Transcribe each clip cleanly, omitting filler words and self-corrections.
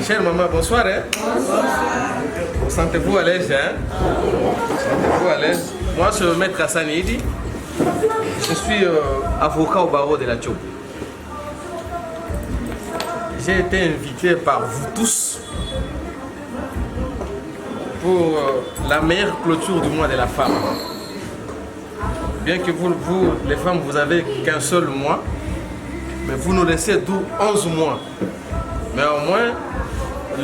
Chère maman, bonsoir. Hein? Bonsoir. Sentez-vous à l'aise, hein? Sentez-vous à l'aise. Moi, je suis Maître Hassan Idi. Je suis avocat au barreau de la Tchou. J'ai été invité par vous tous pour la meilleure clôture du mois de la femme. Bien que vous les femmes, vous avez qu'un seul mois, mais vous nous laissez tout 11 mois. Mais au moins,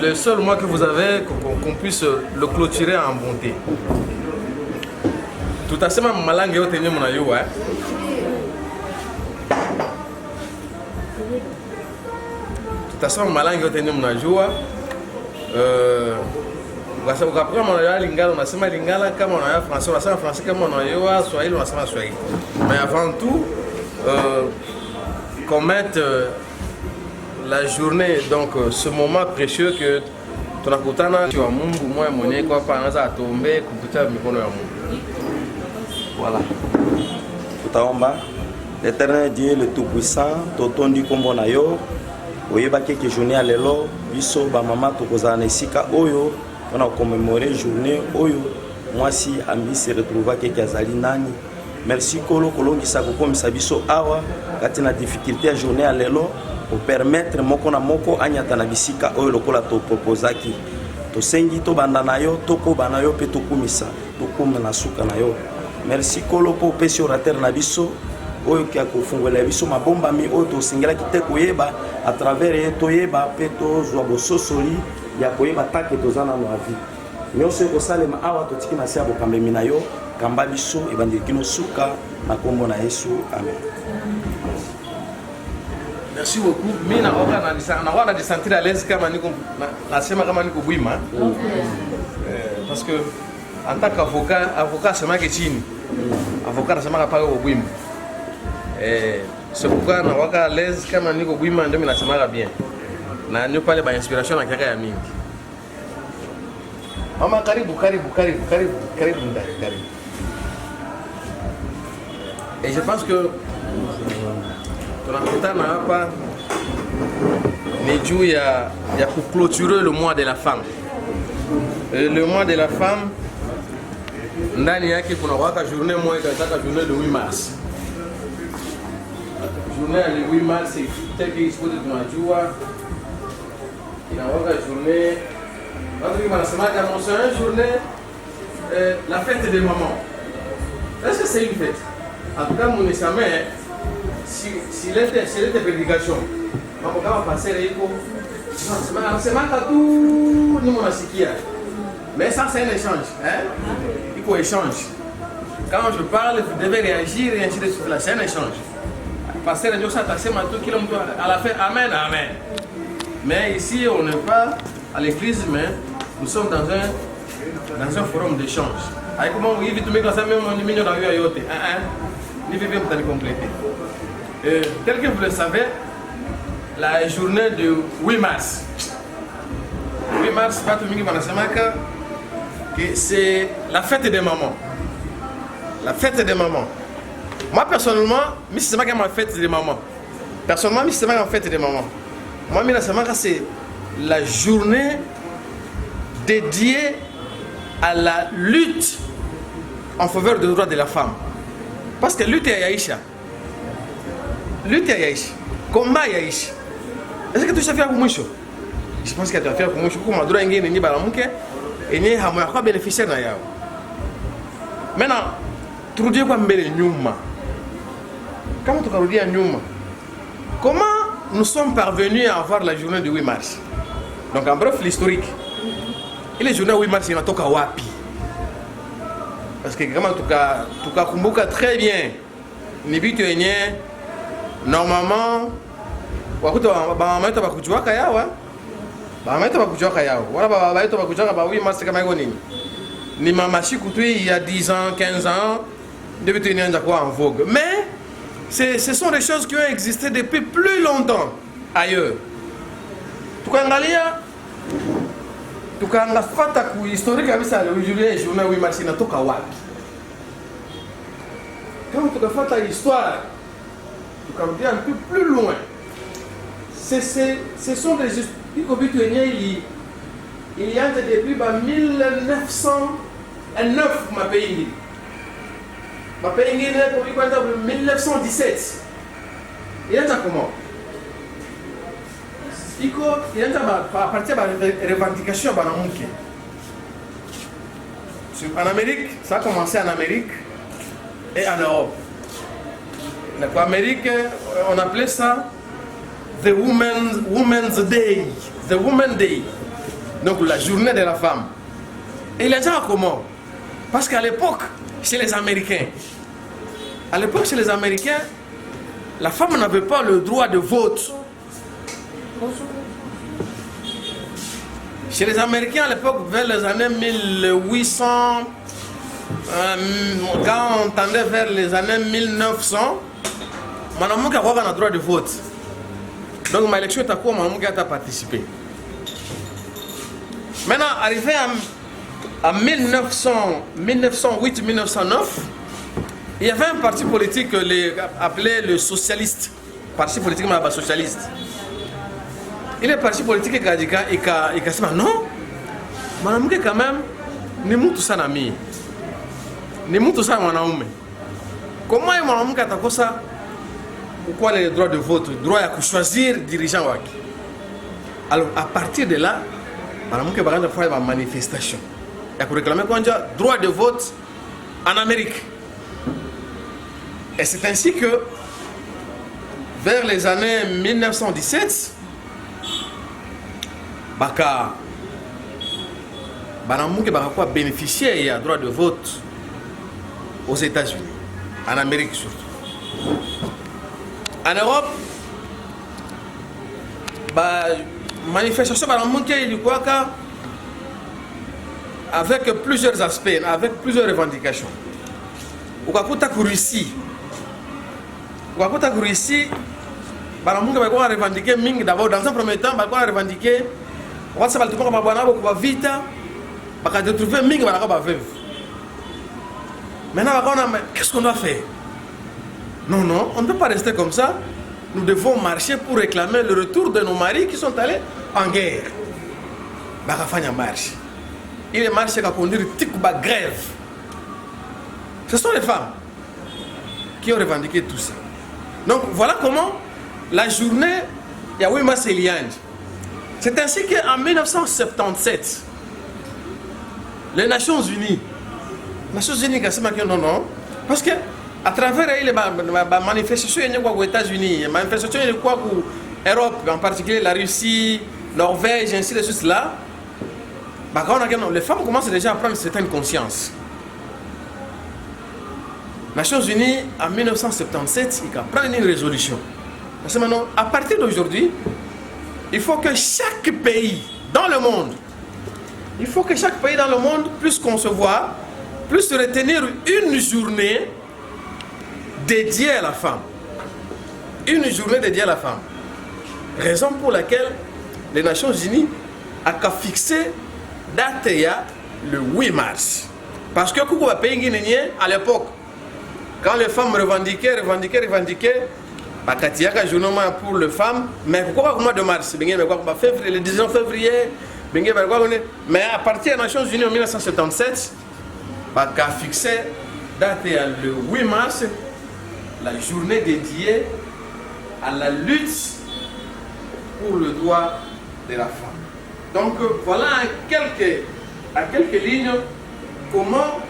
le seul mois que vous avez, qu'on puisse le clôturer en bonté. Tout à fait, ma langue est tenue mon aïe. Tout à fait, ma langue est tenue mon aïe. Après, on a lingala, on a sema lingala, comme on a français, on a sema français, comme on a swahili, on a sema swahili. Mais avant tout, qu'on mette la journée, donc ce moment précieux que tunakutana kwa Mungu mmoja mwenyewe kwa hapa anaanza atuombe kupitia mikono ya Mungu. Voilà. Tutaomba. L'Éternel Dieu le Tout-Puissant, totondi kombo na yo, oyeba keke journée alelo, biso ba mama tokozana esika oyo, on a commémoré journée oyo, moi si ami se retrouva keke azali nani. Merci kolo kolongisa kokomisa biso awa, kati na difficulté à journée alelo. Pour permettre moko na moko anyata na bisika oyo lokola to proposaki to sengi to banda na yo to ko bana yo pe to kumisa to kuma na suka na yo. Merci kolo po pesi orateur na biso oyo ki akofungola biso mabomba mi oyo to singela ki te koyeba à travers to yeba pe to zwa bososoli ya koyeba take to zana no avi nyonso ko salema awa to tiki na sia bokambe mina yo kamba biso ebandi kino suka na kombo na Yesu, amen. Merci beaucoup. Mimi naona sentir à l'aise kama niko nasema kama niko bwima. Parce que en tant qu'avocat sema ke chini. Avocat nasema pale kwa bwima. C'est pourquoi naona à l'aise kama niko bwima ndio mimi nasema bien. Na ndio pale ba inspiration na kaka ya mingi. Mama karibu ndani karibu. Et je pense que tunakutana hapa ni juu ya kuclôturer le mois de la femme. Le mois de la femme ndani yake kuna waka journée moja kaitaka journée le 8 mars. Journée le 8 mars c'est tel que iskote tunajua inawaka journée watu kama wanasema kama c'est une journée la fête des mamans. Est-ce que c'est une fête? En tout cas mon examen si l'était prédication, mambo kama passer iko sema tu ni mwanasikia. Mais ça c'est un échange, hein? Il faut échange. Quand je parle, vous devez réagir et ainsi de suite. C'est un échange. Passer radio ça tasema tout kila mtu à la fin amen amen. Mais ici on n'est pas à l'église mais nous sommes dans un forum d'échange. Avec comment hivi tumeka sasa mimi ni minyo na hiyo yote. Ni vivre pour compléter. Tel que vous le savez, la journée de 8 mars. 8 mars, c'est la fête des mamans. La fête des mamans. Moi personnellement, c'est pas ma fête des mamans. Personnellement, c'est pas ma fête des mamans. Moi, c'est la journée dédiée à la lutte en faveur des droits de la femme. Parce que lutte est Aïcha. Lutte ya Yaishi, combat ya Yaishi. Est-ce que tu sais faire pour moi? Je pense que tu vas faire pour moi. Comme madura ingine ni balamuke, enye hamu ya kwa bénéficiaire na yao. Maintenant, turudie kwa mbele nyuma. Comment tukarudia nyuma? Comment nous sommes parvenus à avoir la journée du 8 mars? Donc en bref l'historique. Ile journée 8 mars inatoka wapi? Parce que kama tukakumbuka très bien ni vitu yenye normalement wakuta mama yetu bakujuaka yawa wala baba yetu bakujuaka ba 8 mars kama iko nini ni mama shiku tu il y a 10 ans 15 ans depuis tu n'es quoi en vogue mais ce sont des choses qui ont existé depuis plus longtemps ailleurs tukaangalia ku historique kabisa le journée 8 mars inatoka wapi kama tukafuata histoire tukarudia un peu plus loin. Ce sont iko vitu yenyewe ilianza depuis 1909 mapays ingine. Mapays ingine ilianza 1917. Ilianza comment? Ilianza à partir de revendication ya banamuke. En Amérique, ça a commencé en Amérique et en Europe. En Amérique, on appelait ça The Women's Day. The Women's Day. Donc la journée de la femme. Et les gens comment? Parce qu'à l'époque, chez les Américains, la femme n'avait pas le droit de vote. Chez les Américains à l'époque, vers les années 1800, quand on tendait vers les années 1900, madame qui a le droit de vote. Donc ma élection est à quoi madame qui a participé. Maintenant, arrivé à 1908-1909, il y avait un parti politique appelé le socialiste. Parti politique socialiste. Il est parti politique et dit non, madame quand même, ni mutu sana mi. Ni mutu sana mwanaume. Comment est madame qui ça? Pourquoi le droit de vote, le droit à choisir dirigeant waki? Alors à partir de là, madame qui va faire une manifestation. Il a réclamé droit de vote en Amérique. Et c'est ainsi que vers les années 1917, Baka Banamouke Baka bénéficier du droit de vote aux États-Unis, en Amérique surtout. En Europe, manifestation Banamouke avec plusieurs aspects, avec plusieurs revendications. Ukakuta Russie, Banamouke Baka revendiquer Ming d'abord dans un premier temps, Baka revendiquer. On va se battre pour vite, on va retrouver Ming et maintenant, qu'est-ce qu'on doit faire? Non, on ne peut pas rester comme ça. Nous devons marcher pour réclamer le retour de nos maris qui sont allés en guerre. Marche. Il est marché qui a conduit une grève. Ce sont les femmes qui ont revendiqué tout ça. Donc voilà comment la journée Yawima Selianj. C'est ainsi qu'en 1977, les Nations Unies, non, parce que à travers les manifestations aux États-Unis, les manifestations en Europe, en particulier la Russie, Norvège, ainsi de suite là, les femmes commencent déjà à prendre certaines consciences. Les Nations Unies, en 1977, ils prennent une résolution. Parce que maintenant, à partir d'aujourd'hui, il faut que chaque pays dans le monde, puisse concevoir, puisse retenir une journée dédiée à la femme. Une journée dédiée à la femme. Raison pour laquelle les Nations Unies ont fixé date le 8 mars. Parce que à l'époque, quand les femmes revendiquaient, il y a un journée pour les femmes, mais pourquoi au mois de mars? Le 19 février, mais à partir des Nations Unies en 1977, il a fixé date le 8 mars, la journée dédiée à la lutte pour le droit de la femme. Donc voilà à quelques lignes comment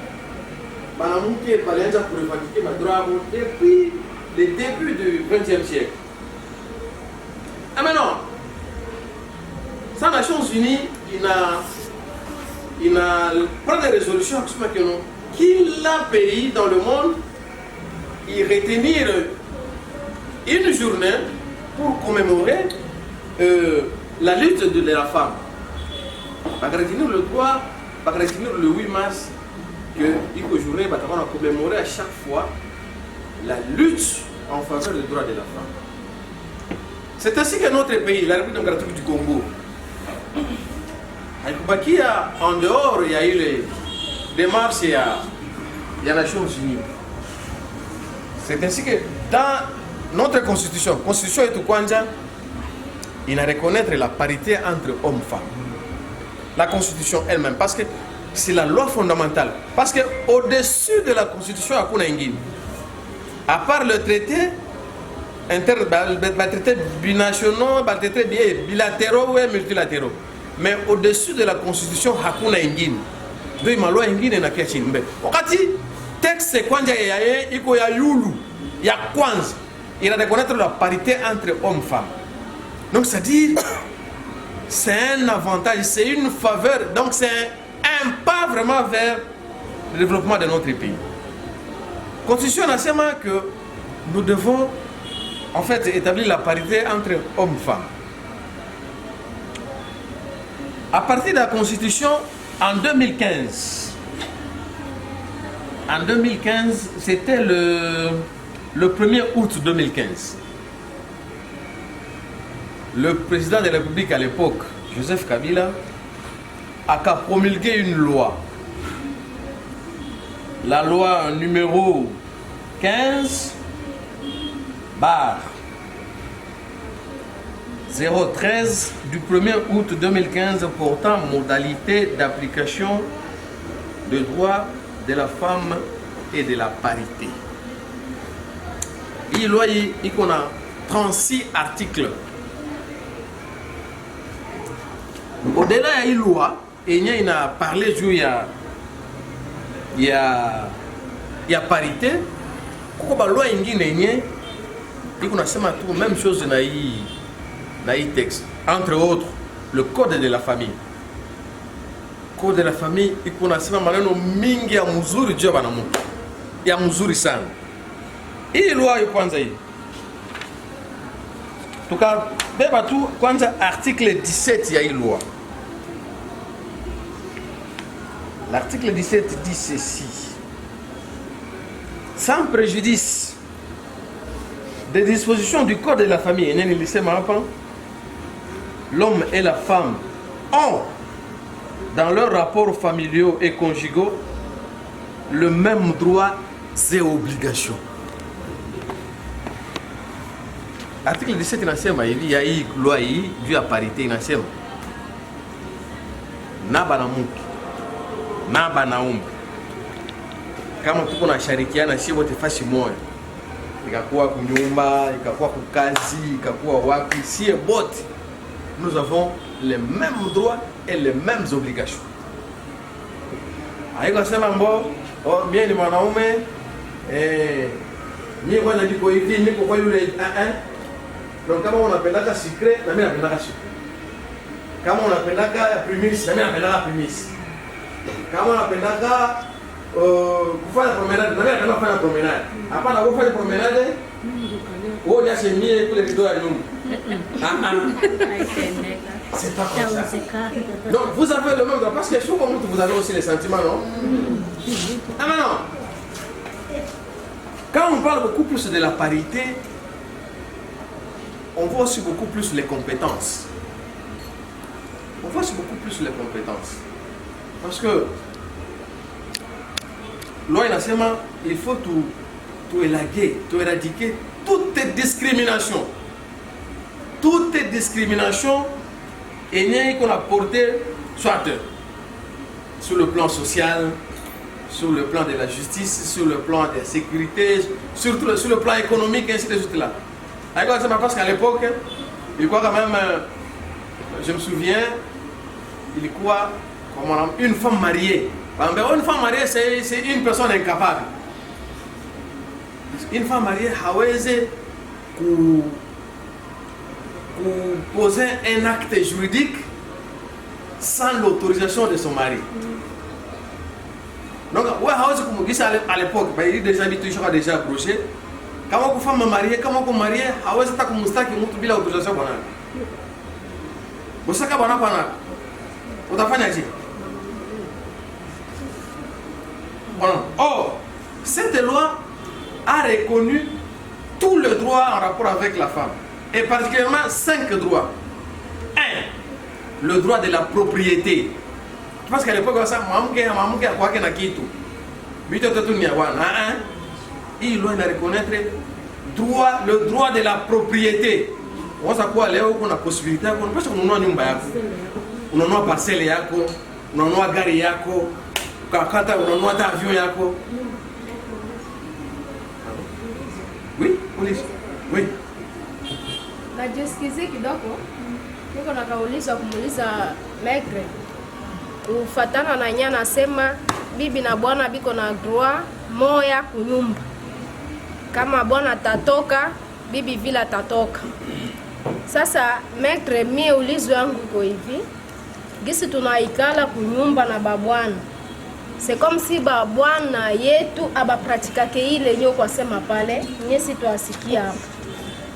Banamouke est pour revendiquer le droit depuis le début du XXe siècle. Et maintenant, sans Nations Unies, il a pris des résolutions qu'il a pays dans le monde y retenir une journée pour commémorer la lutte de la femme. Il va retenir le droit, il va retenir le 8 mars, que cette journée va commémorer à chaque fois la lutte en faveur des droits de la femme. C'est ainsi que notre pays, la République démocratique du Congo, en dehors, il y a eu les démarches, il y a les Nations Unies. C'est ainsi que dans notre constitution est tout Kwanja, il a reconnaître la parité entre hommes et femmes. La Constitution elle-même, parce que c'est la loi fondamentale. Parce qu'au-dessus de la Constitution, à part le traité, traité binationaux, traité bilatéraux ou multilatéraux, mais au-dessus de la Constitution, hakuna ingine. Donc, ma loi ingine na kia chini. Wakati texte kwanja ya iko ya yulu ya kwanza, il a reconnaître la parité entre hommes et femmes. Donc, c'est-à-dire, c'est un avantage, c'est une faveur, donc c'est un pas vraiment vers le développement de notre pays. Constitution a seulement que nous devons en fait établir la parité entre hommes et femmes. À partir de la Constitution, en 2015, c'était le 1er août 2015. Le président de la République à l'époque, Joseph Kabila, a promulgué une loi. La loi numéro 15/013 du 1er août 2015 portant modalité d'application des droits de la femme et de la parité. Il loi il a 36 articles. Au-delà de la loi, il a parlé du il y a parité. Quand la loi il a même chose dans le texte. Entre autres, le code de la famille. Code de la famille, il a maneno mingi ya muzuri joba na mtu. Ya muzuri sana. Hii loi ya kwanza hii. Tukabeba tu kwanza article 17 ya hii loi. L'article 17 dit ceci. Sans préjudice des dispositions du code de la famille, l'homme et la femme ont, dans leurs rapports familiaux et conjugaux, le même droit et obligations. Article 17 inasema hivi ya hii loi hii juu ya parité inasema na banamuke na banaume kama tuko na shirikiana si wote fasi moja, ikakuwa kunyumba, ikakuwa kukazi, ikakuwa wapi, si bote nous avons les mêmes droits et les mêmes obligations. Haiko sema mbo mimi ni mwanaume mimi bwana niko hivi niko kwa yule donc kama unapendaka secret na mimi napendaka secret, kama unapendaka primis na mimi napendaka primis, kama unapendaka kufanya promenade na mimi napenda kufanya promenade. Hapana kufanya promenade wewe niache mie kule kidogo ya nyumba. C'est pas comme ça. Donc vous avez le même droit parce que je comprends que vous avez aussi les sentiments, non? Ah mais non. Quand on parle beaucoup plus de la parité, on voit aussi beaucoup plus les compétences. On voit aussi beaucoup plus les compétences. Parce que loi nationale, il faut tout éradiquer toute discrimination. Toute discrimination est qu'on a porté soit sur le plan social, sur le plan de la justice, sur le plan de la sécurité, surtout sur le plan économique, ainsi de suite là. Parce qu'à l'époque, il croit quand même, je me souviens, il croit comme une femme mariée. Une femme mariée, c'est une personne incapable. Une femme mariée, haweze poser un acte juridique sans l'autorisation de son mari. Donc, à l'époque, il y a des habitudes qui sont déjà approchées. Quand une femme mariée, comment on marie, hawezi ta kumustaki mtu bila autorisation bwana. Bosaka bwana bwana. Utafanya je? Or, cette loi a reconnu tous les droits en rapport avec la femme, et particulièrement 5 droits. 1. Le droit de la propriété. Parce qu'à l'époque, il loi a reconnaître le droit de la propriété. unaweza kuwa leo kuna possibility yako unapaswa kununua nyumba yako, unanunua parcelle yako, unanunua gari yako, ukakata unanunua hata avion yako. Oui, police. Oui. Najisikizi kidogo. Niko na kauliza kumuuliza Megre. Ufatana na nyanya nasema bibi na bwana biko na droit moya kunyumba. Kama bwana tatoka, bibi vila tatoka. Sasa Megre, mie ulizo yangu iko hivi. Gisi tunaikala kunyumba na babwana. C'est comme si babwana yetu aba pratikake ile nyo kwa sema pale, nyesi tuasikia hapo.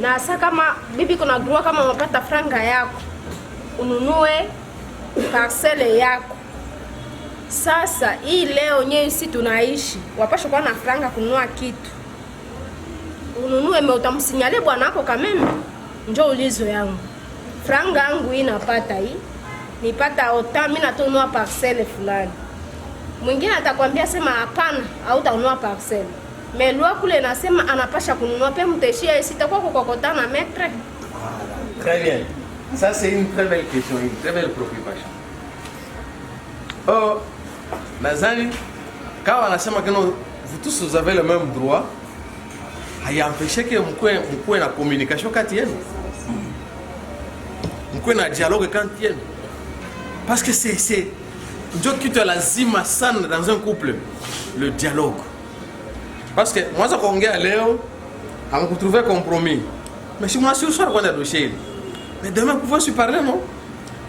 Na sasa kama bibi kuna droit kama unapata franga yako, ununue parcelle yako. Sasa hii leo nyewe si tunaishi, wapasha kuwa na franga kununua kitu. Ununue me utamsinyale bwana wako kameme. Njoo ulizo yangu. Franga yangu hii napata hii. Nipata ota mimi natonua parcelle fulani. Mwingine atakwambia sema hapana, au utanunua parcelle. Melua kule nasema anapasha kununua pe mteshia sitakuwa kukokotana metre. Très bien. Ça c'est une très belle question, une très belle préoccupation. Oh, nadhani kama anasema que vous tous vous avez le même droit, haiempêche que mkuwe na communication kati yenu. Mkuwe na dialogue kati yenu. Parce que c'est ndio kitu lazima sana dans un couple, le dialogue. Parce que moi ça kuongea leo, hamkutrouver compromis. Mais si moi sur soir quand dossier. Mais demain vous pouvez se parler non?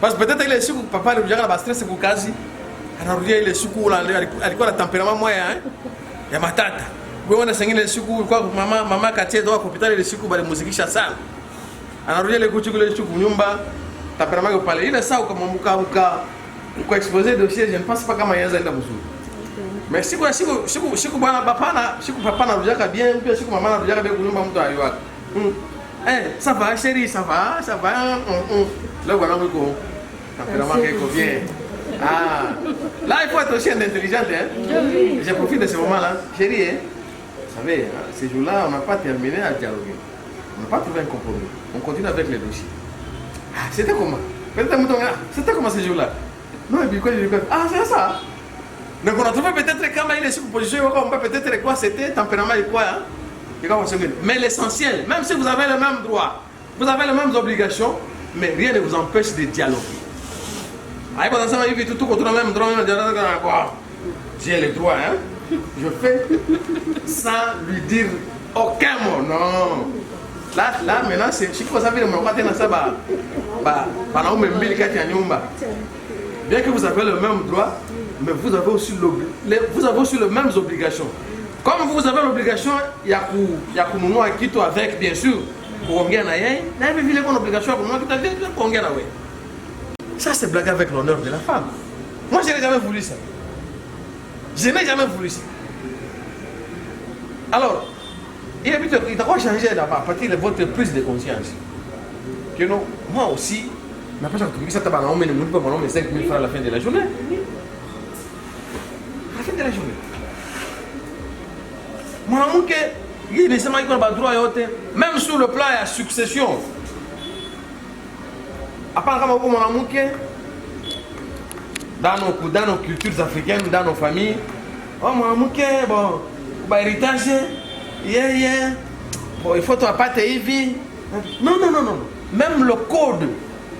Parce que peut-être ile siku papa alikuja na stress kwa kazi, anarudia ile siku alikuwa na temperament moya ya matata. Wewe una sengine ile siku kwa mama katie doa hospitali ile siku bali muzikisha sana. Anarudia ile kuchukua ile siku nyumba, temperament kwa pale. Ile saa ukamwamka kwa exposer dossier, je ne pense pas kama yanaweza enda mzuri. Mais siku bwana papa na rujaka bien, pia siku mama na rujaka bien kunyumba mtu ayuaka. Ça va chérie, ça va. Là voilà mko. Temperament quelque bien. Ah, là il faut être aussi intelligent hein. Je profite de ce moment là, chérie hein. Vous savez, ces jours-là, on n'a pas terminé à dialoguer. On n'a pas trouvé un compromis. On continue avec les dossiers. Ah, c'était comment? C'était comment ces jours-là? Non, et puis quoi, ah, c'est ça. Donc on a trouvé peut-être quand il est sur position, on peut peut-être quoi c'était, tempérament et quoi, hein? Mais l'essentiel, même si vous avez le même droit, vous avez les mêmes obligations, mais rien ne vous empêche de dialoguer. Ah, pendant ça, il vit tout contre le même droit, j'ai le droit, hein? Je fais sans lui dire aucun mot, non. Là maintenant, c'est si vous avez le même droit, bien que vous avez le même droit, mais vous avez aussi les mêmes obligations. Comme vous avez l'obligation, il y a que nous quittons avec, bien sûr, pour on gagne rien, il y a une obligation pour nous quitter pour on gagne. Ça, c'est blaguer avec l'honneur de la femme. Moi, je n'ai jamais voulu ça. Je n'ai jamais voulu ça. Alors, il a quoi changer à partir de votre prise de conscience. Que non, moi aussi, mais après, ça t'a pas nommé 5 000 francs à la fin de la journée. À la fin de la journée. Mon amour, il est seulement droit même sur le plan de la succession. Apparemment, mon amour, dans nos cultures africaines, dans nos familles, oh mon amour, bon, héritage, bon, il faut toi pas te vie. Non. Même le code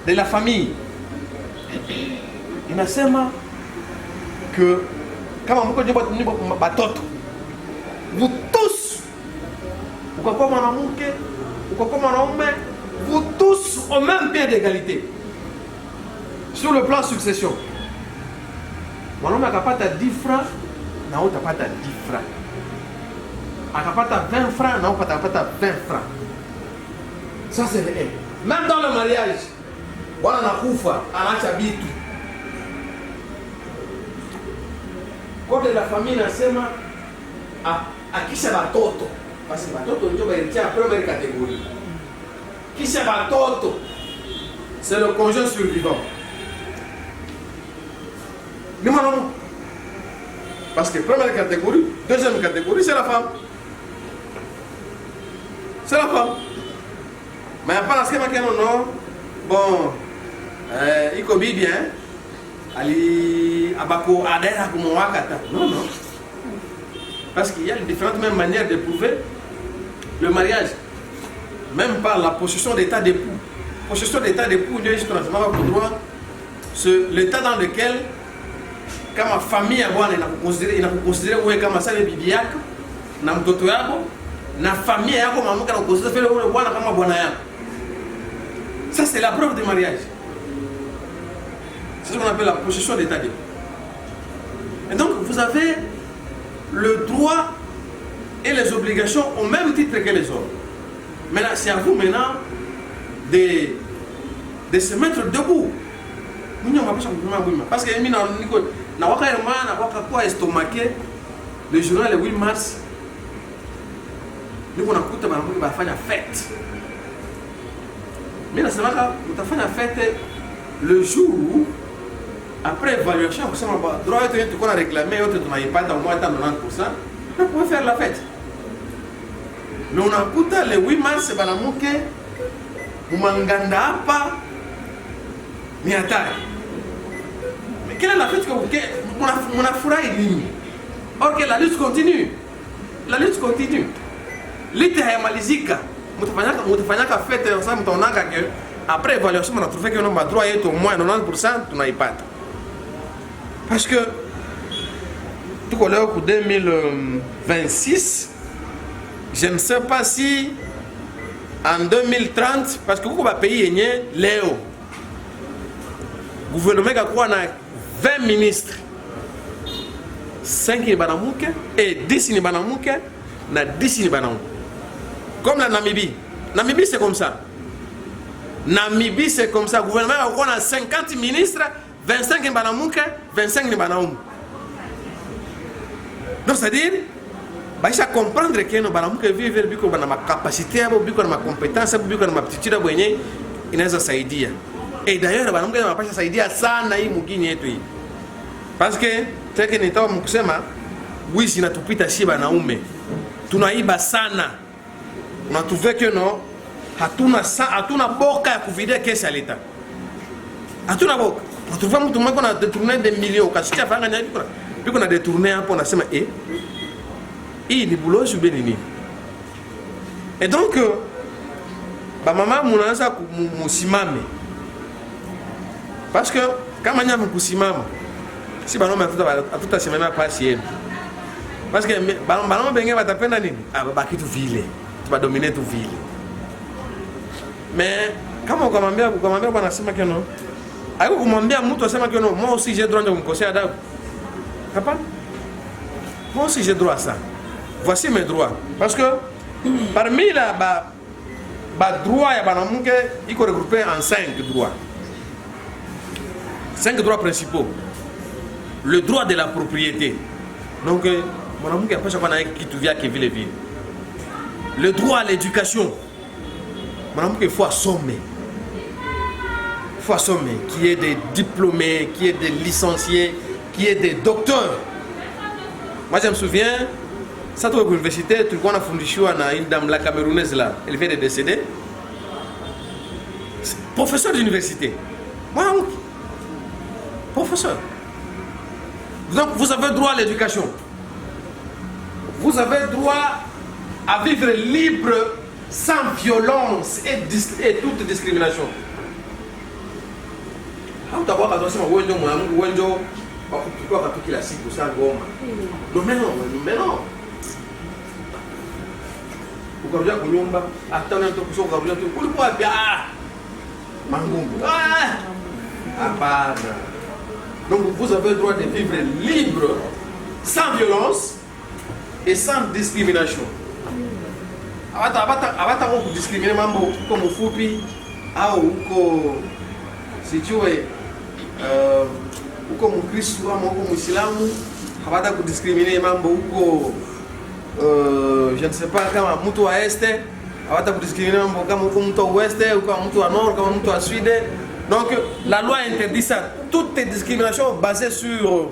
de la famille, il a seulement que quand vous tous, vous tous au même pied d'égalité sur le plan succession. Mon homme n'a pas 10 francs, n'a pas 10 francs. A pas 20 francs, n'a pas 20 francs. Ça c'est le même dans le mariage. Voilà na kufa, anacha bitu. Code de la famille nasema akisha batoto. Parce que batoto ndio baritia première catégorie. Kisha batoto, c'est le conjoint survivant. Ni non. Parce que première catégorie, deuxième catégorie, c'est la femme. C'est la femme. Mais hapana sema que non, bon, iko bibi ali abako adhera kumwakata. Non. Parce qu'il y a différentes mêmes manières de prouver le mariage. Même par la possession d'état d'époux. Possession d'état d'époux, Dieu dit pour droit, c'est l'état dans lequel, quand ma famille a considéré où est comme ça les bibiac, na mtoto yako, na famille yako mamuka na considéré faire le bwana kama bwana yako. Ça c'est la preuve du mariage. C'est ce qu'on appelle la possession d'état d'époux. Et donc vous avez le droit et les obligations au même titre que les autres. Maintenant, c'est à vous maintenant de se mettre debout. Parce que estomaqué le journal le 8 mars, nous avons fait une fête. Mais nous avons fait une fête le jour où, après évaluation, on a réclamé, on pas dans moins de 90%, on pouvait faire la fête. Mais on a écouté le 8 mars, Manganda hapa ni hatari. Mais quelle est la fête que on a furahi nini? Or que la lutte continue. La lutte continue. Lutte haimalizika. Mtafanyaka fête ensemble mtaonaka que après évaluation on a trouvé que notre droit est au moins 90% tunaipata. Parce que tout à l'heure pour 2026 je ne sais pas si en 2030, parce que vous avez payé Léo. Le gouvernement a 20 ministres. 5 Nibanamouke et 10 Nibanamouke, na 10 Nibanamouke. Comme la Namibie. Namibie c'est comme ça. Namibie c'est comme ça. Le gouvernement a 50 ministres, 25 Nibanamouke, 25 Nibanamouke. Donc c'est-à-dire, il faut comprendre que nous avons ma capacité, ma compétence, ma aptitude, et d'ailleurs, nous avons sana parce que c'est que nous avons oui, si nous avons tunaiba sana. On a trouvé que non, hatuna boka ya kuvider kesi ya l'État. Hatuna boka. On a trouvé qu'on a détourné des millions. Puis qu'on a détourné un peu, on a dit, il ni boulot sur Bénini. Et donc, maman mounanza musimame. Parce que quand on a musimame, si banon a tout à semaine à passer. Parce que banon benga va taper nani, ah bah qui tu ville, tu vas dominer tu ville. Mais quand on commande on a sema que non. Aïe on commande muto sema que non. Moi aussi j'ai droit de me conseiller d'ab. Papa, moi aussi j'ai droit à ça. Voici mes droits. Parce que parmi les droits, il faut regrouper en 5 droits. 5 droits principaux. Le droit de la propriété. Donc, le droit à l'éducation. Il faut assommer. Il faut assommer. Qu'il y ait des diplômés, qu'il y ait des licenciés, qu'il y ait des docteurs. Moi, je me souviens. Ça, à l'université, tout le monde a fondé une dame, la Camerounaise là, elle vient de décéder. Professeur d'université. Moi, professeur. Donc, vous avez droit à l'éducation. Vous avez droit à vivre libre, sans violence et toute discrimination. Mais non. Ukabia kunyumba hata na mtoto ukabia tu kulikuwa pia mangungu hapana. Donc vous avez le droit de vivre libre, sans violence et sans discrimination. Abata ku discriminer mambo uko mfupi au uko sijue uko mkristo ama uko muislamu, abata ku discriminer mambo uko je ne sais pas, comme mutu à est, avata discriminer comme mutu à ouest ou comme mutu à nord, comme mutu à sud. Donc la loi interdit ça. Toutes les discriminations basées sur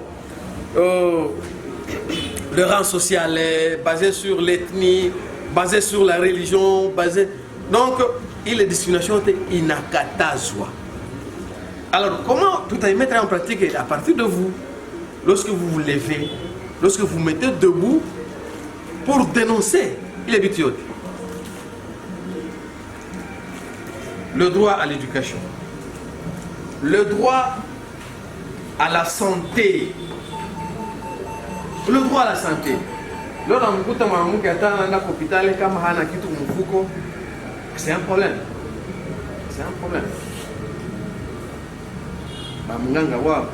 le rang social, basées sur l'ethnie, basées sur la religion, basées. Donc ile discrimination inakatazwa. Alors comment tout à mettre en pratique à partir de vous, lorsque vous vous levez, lorsque vous mettez debout pour dénoncer les bêtises. Le droit à l'éducation, le droit à la santé, le droit à la santé. Lorsqu'on écoute un maman qui attend dans l'hôpital, c'est un problème. C'est un problème. Bamunganga wao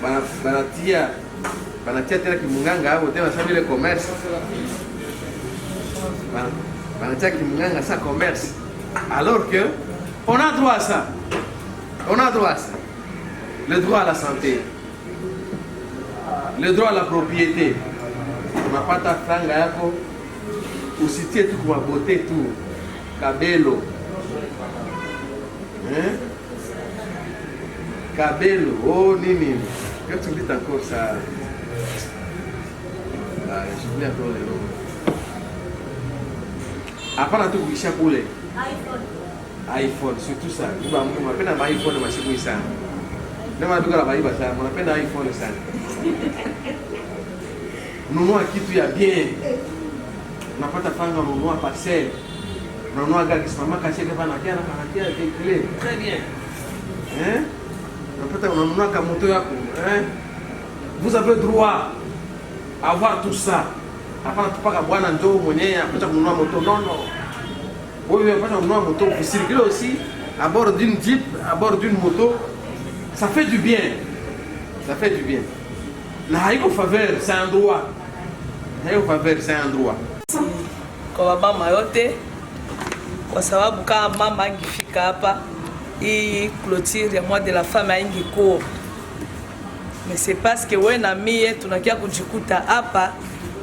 banatia tena kimunganga hapo tena sababu ile commerce banatia kimunganga ça commerce alors que on a droit à ça, on a droit à ça, le droit à la santé, le droit à la propriété. Unapata franga yako usitie tu kwa beauté tu kabelo. Hein? Kabelo, oh nini. Qu'est-ce que tu dis encore ça? Ah, j'oublie encore le nom. Apana tu kuisha kule. iPhone, surtout ça. Unapenda iPhone masiku sana. Ndio duka la baiba sana. Unapenda iPhone sana. Nunua kitu ya bien. Unapata franga ununua parcelle. Unanunua gari simama kache kwa nakia na kanakia kile. Très bien. Hein? Unanunua kama moto yako, hein? Vous avez droit à avoir tout ça. Hapana tupaka bwana njoo mwenyewe apata kununua moto. Non non. Wewe unapata kununua moto circuler aussi à bord d'une Jeep, à bord d'une moto. Ça fait du bien. Ça fait du bien. Na haiko faveur, c'est un droit. Haiko faveur, c'est un droit. Kwa mama yote, kwa sababu kama mama angifika hapa hii clôture ya mois de la femme ingikuwa, mais c'est parce que wewe na mie tunakia kujikuta hapa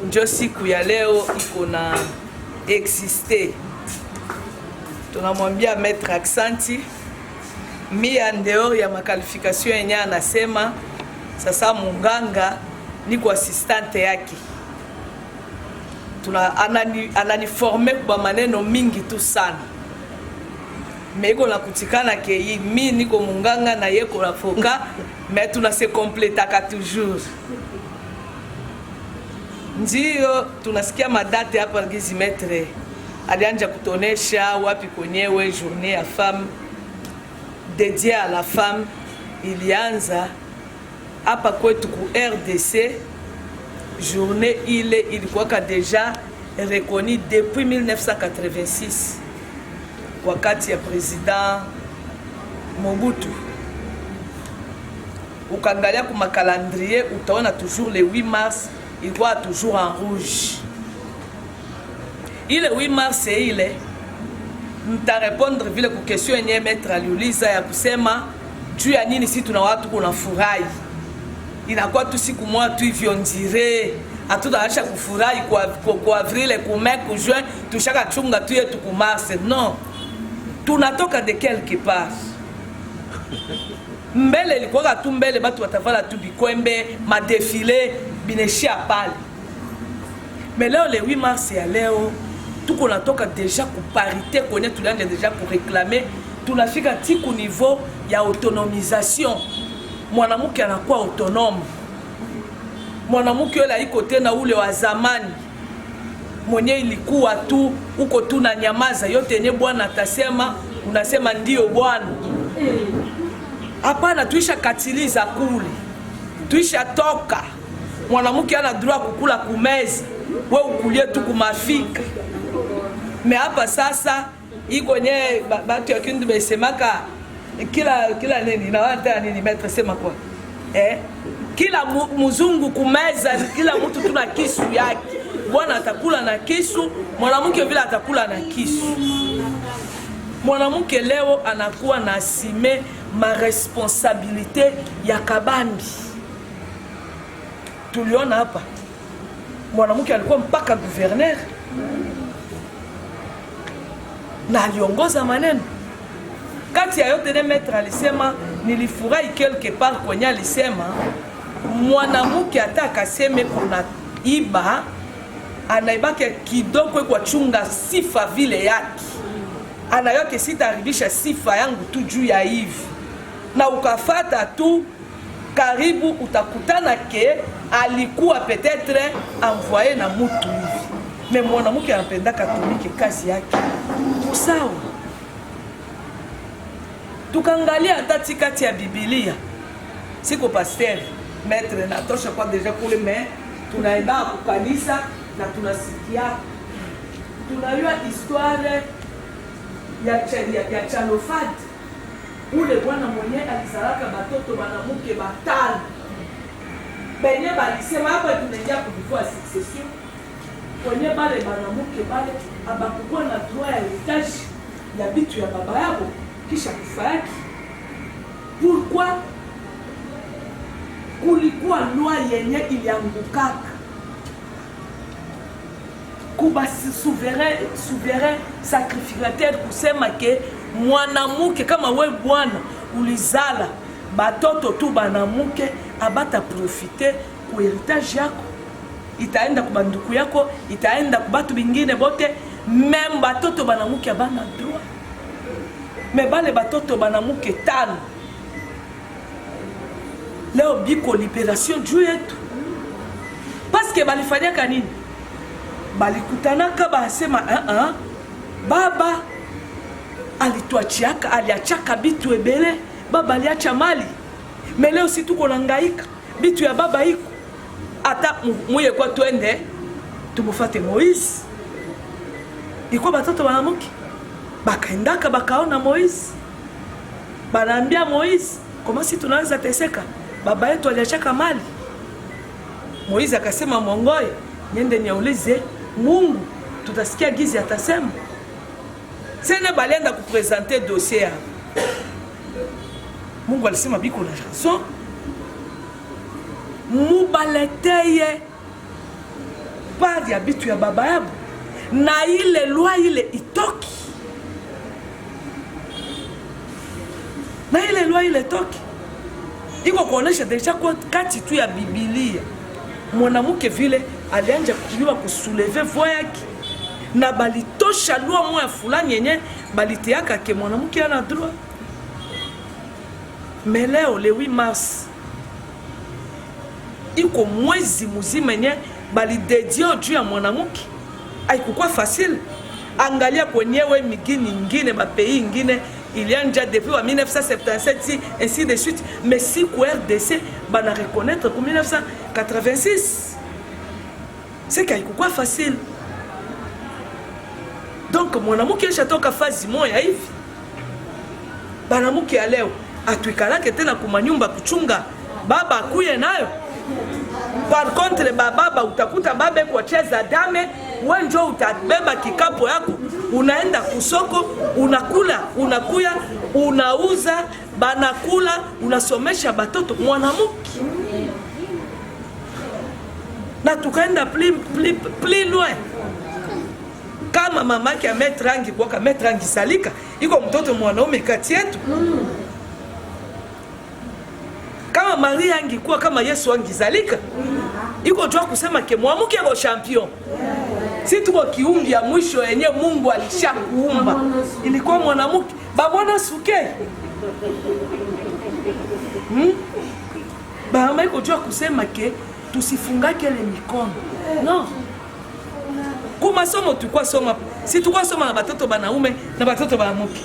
ndio siku ya leo iko na exister. Tunamwambia maître Accenti mie en dehors ya makalifikasyon yenye anasema sasa munganga niko assistante yake. Ananiforme kwa maneno mingi tu sana. Meko na kutikana ke mi niko munganga na yeko la foka, mais tuna se completaka toujours. Ndio tunasikia madate hapa gizi metre. Alianja kutonesha wapi kwenyewe journée ya femme dédiée à la femme ilianza hapa kwetu ku RDC. Journée ilikuwa déjà reconnue depuis 1986 wakati ya président Mobutu. Ukangalia kuma calendrier utaona toujours le 8 mars ilikuwa toujours en rouge. Ile 8 mars ile nita répondre vile ku question yenye maître aliuliza ya kusema juu ya nini si tuna watu kuna furahi. Inakuwa tu siku moja tu hivyo ndire hatutaanza kufurahi kwa avril ku mai ku juin tushaka chunga tu yetu ku mars. Non, tunatoka de quelque part. Mbele ilikuwa tu mbele batu watavala tu bikwembe ma défilé bineshia pale. Mais leo le 8 mars ya leo tuko natoka déjà ku parité connaît tulianza déjà pour réclamer tunafika tiku niveau ya autonomisation. Mwanamke anakuwa autonome. Mwanamke yule iko tena ule wa zamani. Mwenye ilikuwa tu uko tu na nyamaza yote yenye bwana atasema unasema ndio bwana. Hapana, tuisha katiliza kule. Tuisha toka. Mwanamke ana droit kukula kumeza. Wewe ukulie tu kumafika. Me hapa sasa iko nye batu ya kindu besemaka kila nini na wata nini maître sema kwa kila mzungu kumeza, kila mtu tuna kisu yake. Bwana atakula na kisu, mwanamke vile atakula na kisu. Mwanamke leo anakuwa na assumer ma responsabilité ya kabambi. Tuliona hapa mwanamke alikuwa mpaka gouverneur na aliongoza maneno. Kati ya yote ne maître alisema nilifurahi quelque part kwenye alisema mwanamke ataka seme kuna iba anaibake kidogo kwa chunga sifa vile yake, anayoke sitaharibisha sifa yangu tu juu ya hivi, na ukafata tu karibu utakutana ke alikuwa peut-être envoyé na mutu hivi. Mais mwanamke anapendaka tumike kazi yake sawa. Tukangalia hata tikati ya Biblia, siko pasteur maître na tosha kwa deja kule, mais tunaenda kukanisa na tunasikia, tunajua histoire ya Chalofad, ule bwana mwenye alizalaka batoto banamuke batano benye balisema hapa tunaingia kuvifua succession kwenye bale banamuke bale abakukuwa na droit ya heritage ya bitu ya baba yabo kisha kufa yake. Pourquoi? Kulikuwa loi yenye iliangukaka kuba souverain sacrificateur kusema ke mwanamuke kama we bwana ulizala batoto tu banamuke abata profite ku heritage yako, itaenda ku banduku yako, itaenda ku batu bingine bote, même batoto banamuke abana droit. Me bale batoto banamuke tano leo biko liberation juu yetu, parce que balifanyaka nini? Balikutanaka basema baba alituachiaka, aliachaka bitu ebele, baba aliacha mali, mais leo si tuko nangaika bitu ya baba iko, ata muye kwa twende tumufate Moïse. Iko batoto banamuke bakaendaka bakaona Moïse, banaambia Moïse, kama si tunaanza teseka, baba yetu aliachaka mali. Moïse akasema mongoye, niende niaulize Mungu, tutasikia gizi atasema. Sene balienda kupresenter dossier. Mungu alisema biko na chanson, mubaleteye pari ya bitu ya baba yabo, na ile loi ile itoki, na ile loi ile toki. Iko kuonesha deja kwa kati tu ya Biblia mwanamuke vile alianja kujua kusouleve voix yake, na balitosha loi moya fulani yenye baliteaka ke mwanamuke ana droit. Mais leo le 8 mars iko mwezi muzima yenye balidedio juu ya mwanamuke, haikukuwa facile. Angalia kwenyewe migini ingine ba pays ingine ilianja depuis 1977 ainsi de suite, mais si ku RDC bana reconnaître pour 1986, c'est haikukuwa facile. Donc mwanamuke alishatoka fazi moya hivi, banamuke leo atuikalake tena kumanyumba kuchunga baba akuye nayo. Par contre baba utakuta babe kwa cheza dame, wenjo utabeba kikapo yako, unaenda kusoko, unakula, unakuya, unauza, banakula, unasomesha batoto mwanamuke. Na tukaenda plus loin. Kama mamake ametrangi rangi kwa kametrangi rangi salika, iko mtoto mwanaume kati yetu. Kama Maria angikuwa kama Yesu angizalika, iko jua kusema ke mwamuke ko champion. Si tuko kiumbi ya mwisho yenye Mungu alishakuumba, ilikuwa mwanamuke. Babona suke. Bama iko jua kusema ke tusifungake ile mikono. No. Kuma somo tukwa soma, si tukwa soma na batoto banaume na batoto banamuke.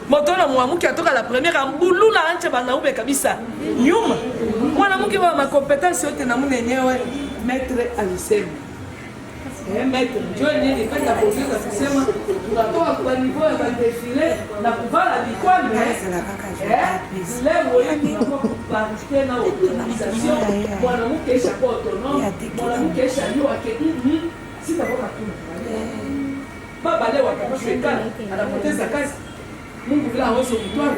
Motona mwamuke atoka la première mbulula ancha banaume kabisa. Nyuma. Mwanamuke wa makompetence yote na mune nyewe maître alisema. Maître Joe ni kanda kuuliza kusema tunatoa kwa niveau ya défilé na kuvala bikwambe. Leo yetu tunakuwa kuparticiper na organisation. Mwanamuke esha kwa autonome, mwanamuke esha yua ke sitaboka tu. Baba leo atakushwekana, anapoteza kazi. Mungu bila hawezi kutwara.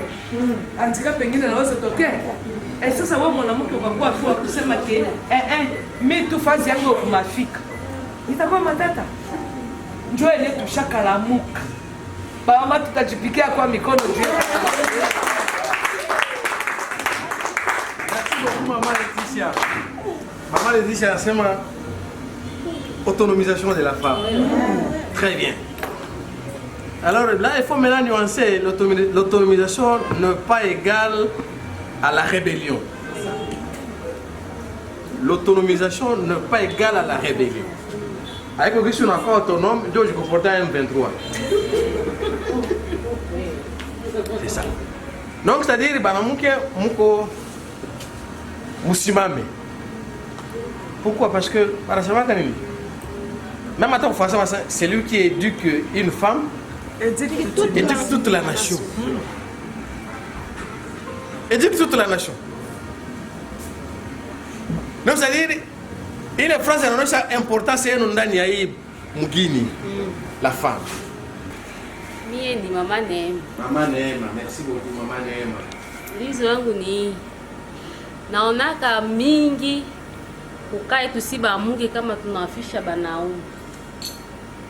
Antika pengine anaweza tokea. Sasa wewe mwanamke ukakuwa kwa kusema ke mimi tu fazi yangu kumafika. Itakuwa matata. Njoo ile tushakalamuka. Baba tutajipikia kwa mikono juu. Mama Leticia anasema autonomisation de la femme. Très bien. Alors là, il faut maintenant nuancer. L'autonomisation n'est pas égale à la rébellion. L'autonomisation n'est pas égale à la rébellion. Avec le question d'enfant autonome, je comportais un M23. C'est ça. Donc, c'est-à-dire, Moussimame. Pourquoi? Parce que, même en tant que français, c'est lui qui éduque une femme, éduque toute la nation. Éduque toute la nation. Donc, c'est-à-dire, une phrase importante, c'est un Ndani Mugini, la femme. Mie ni Mama Neema. Mama Neema, merci beaucoup Mama Neema. Lizo yangu ni naonaka mingi kukae tusiba mungi kama tunawafisha banaume.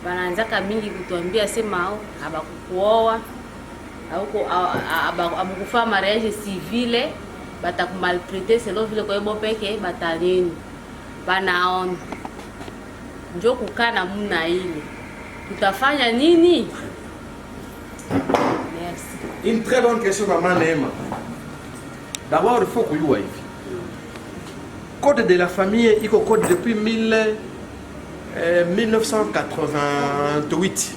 Banaanzaka mingi kutuambia sema au abakukuoa au abakufa mariage civile batakumaltraiter selon vile kwa hiyo peke batanini. Banaona. Njoo kukaa na muna ile. Tutafanya nini? Merci. Une très bonne question, Maman Neema. D'abord, il faut que vous ayez. Code de la famille, il y a un code depuis 1988.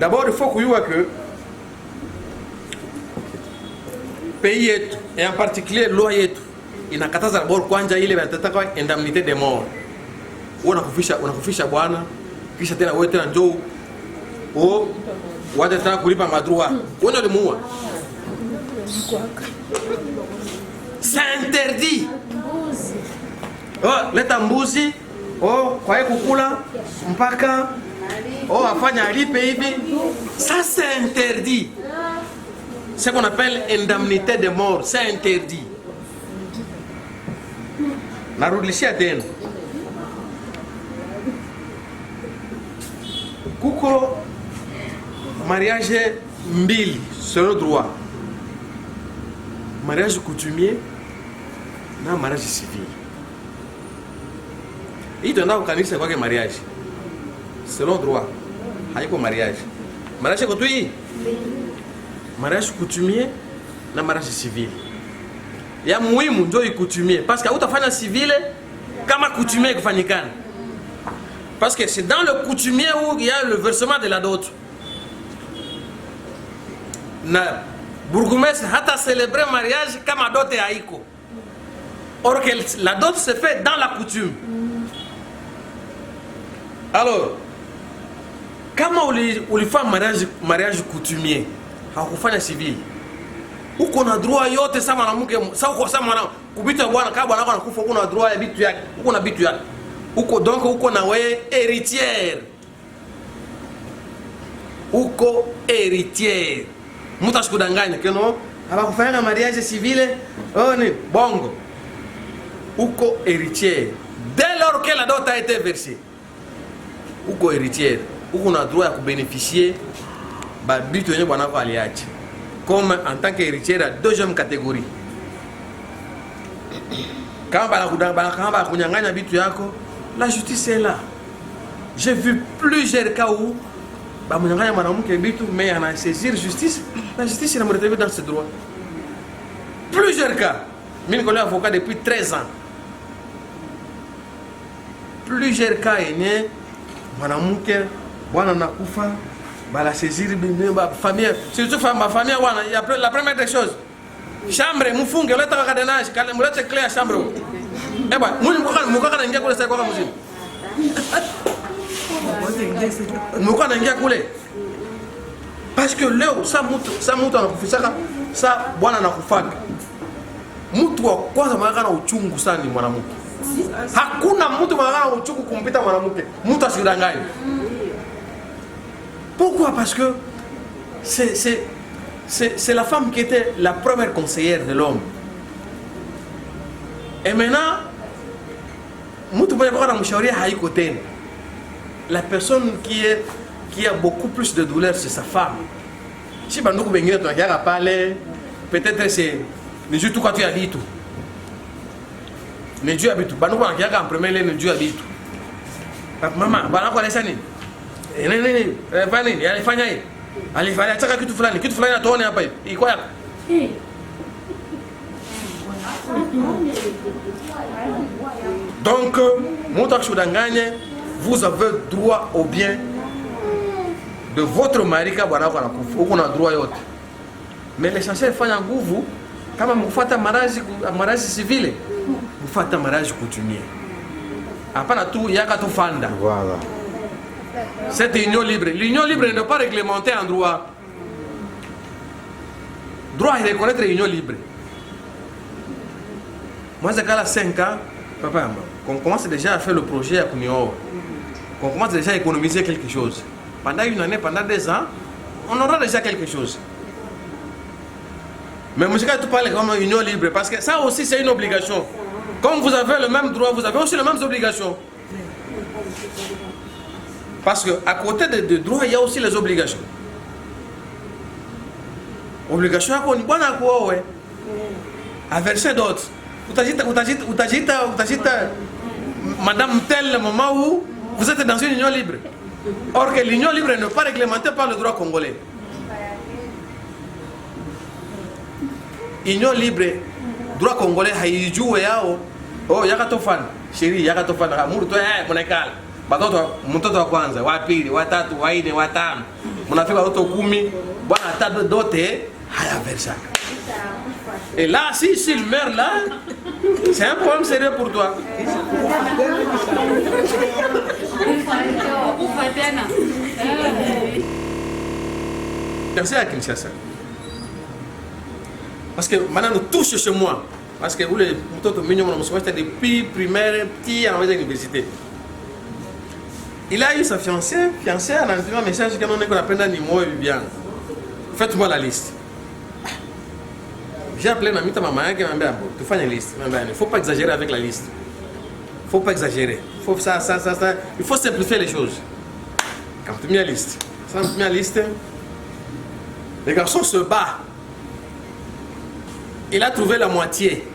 D'abord, il faut que vous ayez que pays et en particulier loi yetu inakataza d'abord kwanja ile wanataka indemnité de mort. Unakufisha bwana kisha tena wewe tena njoo watataka kulipa madroit. Wewe ndio muua. C'est interdit. Oh, leta mbuzi. Oh, kwa kukula mpaka afanya alipe hivi. Ça c'est interdit. Ce qu'on appelle indemnité de mort, c'est interdit. Narudishia tena. Kuko mariage mbili selon droit. Mariage coutumier na mariage civil. Hii ndio kanisa kwa mariage. Selon droit. Haiko mariage. Mariage coutumier. Mariage coutumier na mariage civil. Ya muhimu ndio coutumier parce que utafanya civil kama coutumier kufanyikana. Parce que c'est dans le coutumier où il y a le versement de la dot. Na bourgmestre hata célébrer mariage kama dot haiko. Or que la dot se fait dans la coutume. Alors, kama ulifanya mariage coutumier, hakufanya civil. Uko na droit yote sama na mke, sama na kubita bwana kama bwana anakufa uko na droit ya bitu yake. Uko na bitu yake. Uko donc uko na wewe héritière. Uko héritière. Mtu asikudanganya keno abakufanya mariage civile ni bongo. Uko héritière. Dès lors que la dot a été versée. Uko héritière. Uko na droit ya kubénéficier ba bitu yenye bwana wako aliacha. Comme en tant qu'héritière à deuxième catégorie. Quand banakunyanganya bitu yako, la justice est là. J'ai vu plusieurs cas où bamunyanganya mwanamke bitu mais ana saisir justice, la justice n'a pas dans ses droits. Plusieurs cas. Mimi niko avocat depuis 13 ans. Plusieurs cas yenye mwanamke bwana nakufa bala saisir ba famille, surtout ma famille wana la première des choses. Chambre mufunge leta cadenage, kale mulete clé à chambre. Eba, mukaka naingia kule sasa kwa mzima. Mukaka naingia kule. Parce que leo sa mtu anakufisaka, sa bwana anakufaka. Mtu wa kwanza mwana na uchungu sana ni mwanamke. Hakuna mtu mwana na uchungu kumpita mwanamke. Mtu asidanganye. Pourquoi? Parce que c'est la femme qui était la première conseillère de l'homme. Et maintenant, la personne qui a beaucoup plus de douleur, c'est sa femme. Si tu as parlé, peut-être c'est juste quand tu as dit tout. ni juu ya vitu. Banduku wanakiaka en premier lieu ni juu ya vitu. Mama, banako alesa nini? Nini? Fanya nini? Alifanya hii. Alifanya ataka kitu fulani atuone hapa hivi. Iko yako. Donc, mtu akishudanganye, vous avez droit au bien de votre mari ka bwana wako anakufa. Uko na droit yote. Mais l'essentiel fanya nguvu kama mkufuata mariage civile, mfuata mariage coutumier. Hapana tu yaka tu fanda. Voilà. Cette union libre. L'union libre ne doit pas réglementer en droit. Droit à reconnaître l'union libre. Moi, j'ai 5 ans, papa, on commence déjà à faire le projet à Kunio. On commence déjà à économiser quelque chose. Pendant une année, pendant 2 ans, on aura déjà quelque chose. Mais moi, je ne pas parler comme union libre, parce que ça aussi, c'est une obligation. Comme vous avez le même droit, vous avez aussi les mêmes obligations. Parce qu'à côté des droits, il y a aussi les obligations. Obligation à quoi? À verser d'autres. Madame tel le moment où vous êtes dans une union libre. Or que l'union libre n'est pas réglementée par le droit congolais. Union libre, droit congolais, haïjou yao. Oh, yakatofan, chérie, yakatofan, amour, toi, monekal. Batoto, mtoto wa kwanza, wa pili, wa tatu, wa nne, wa tano. Mnafika watoto 10, bwana hata dote haya versa. Et là, si il meurt là, c'est un problème sérieux pour toi. Merci à Kinshasa. Parce que maintenant nous touche chez moi. Parce que vous les minimum depuis primaire, petit à l'université. Il a eu sa fiancée a envoyé un message qu'on appelle Nimo et bien. Faites-moi la liste. J'ai appelé ma maman qui m'a dit tu fais une liste. Il ne faut pas exagérer avec la liste. Il ne faut pas exagérer. Il faut ça. Il faut simplifier les choses. Quand tu mets la liste, les garçons se battent. Il a trouvé la moitié.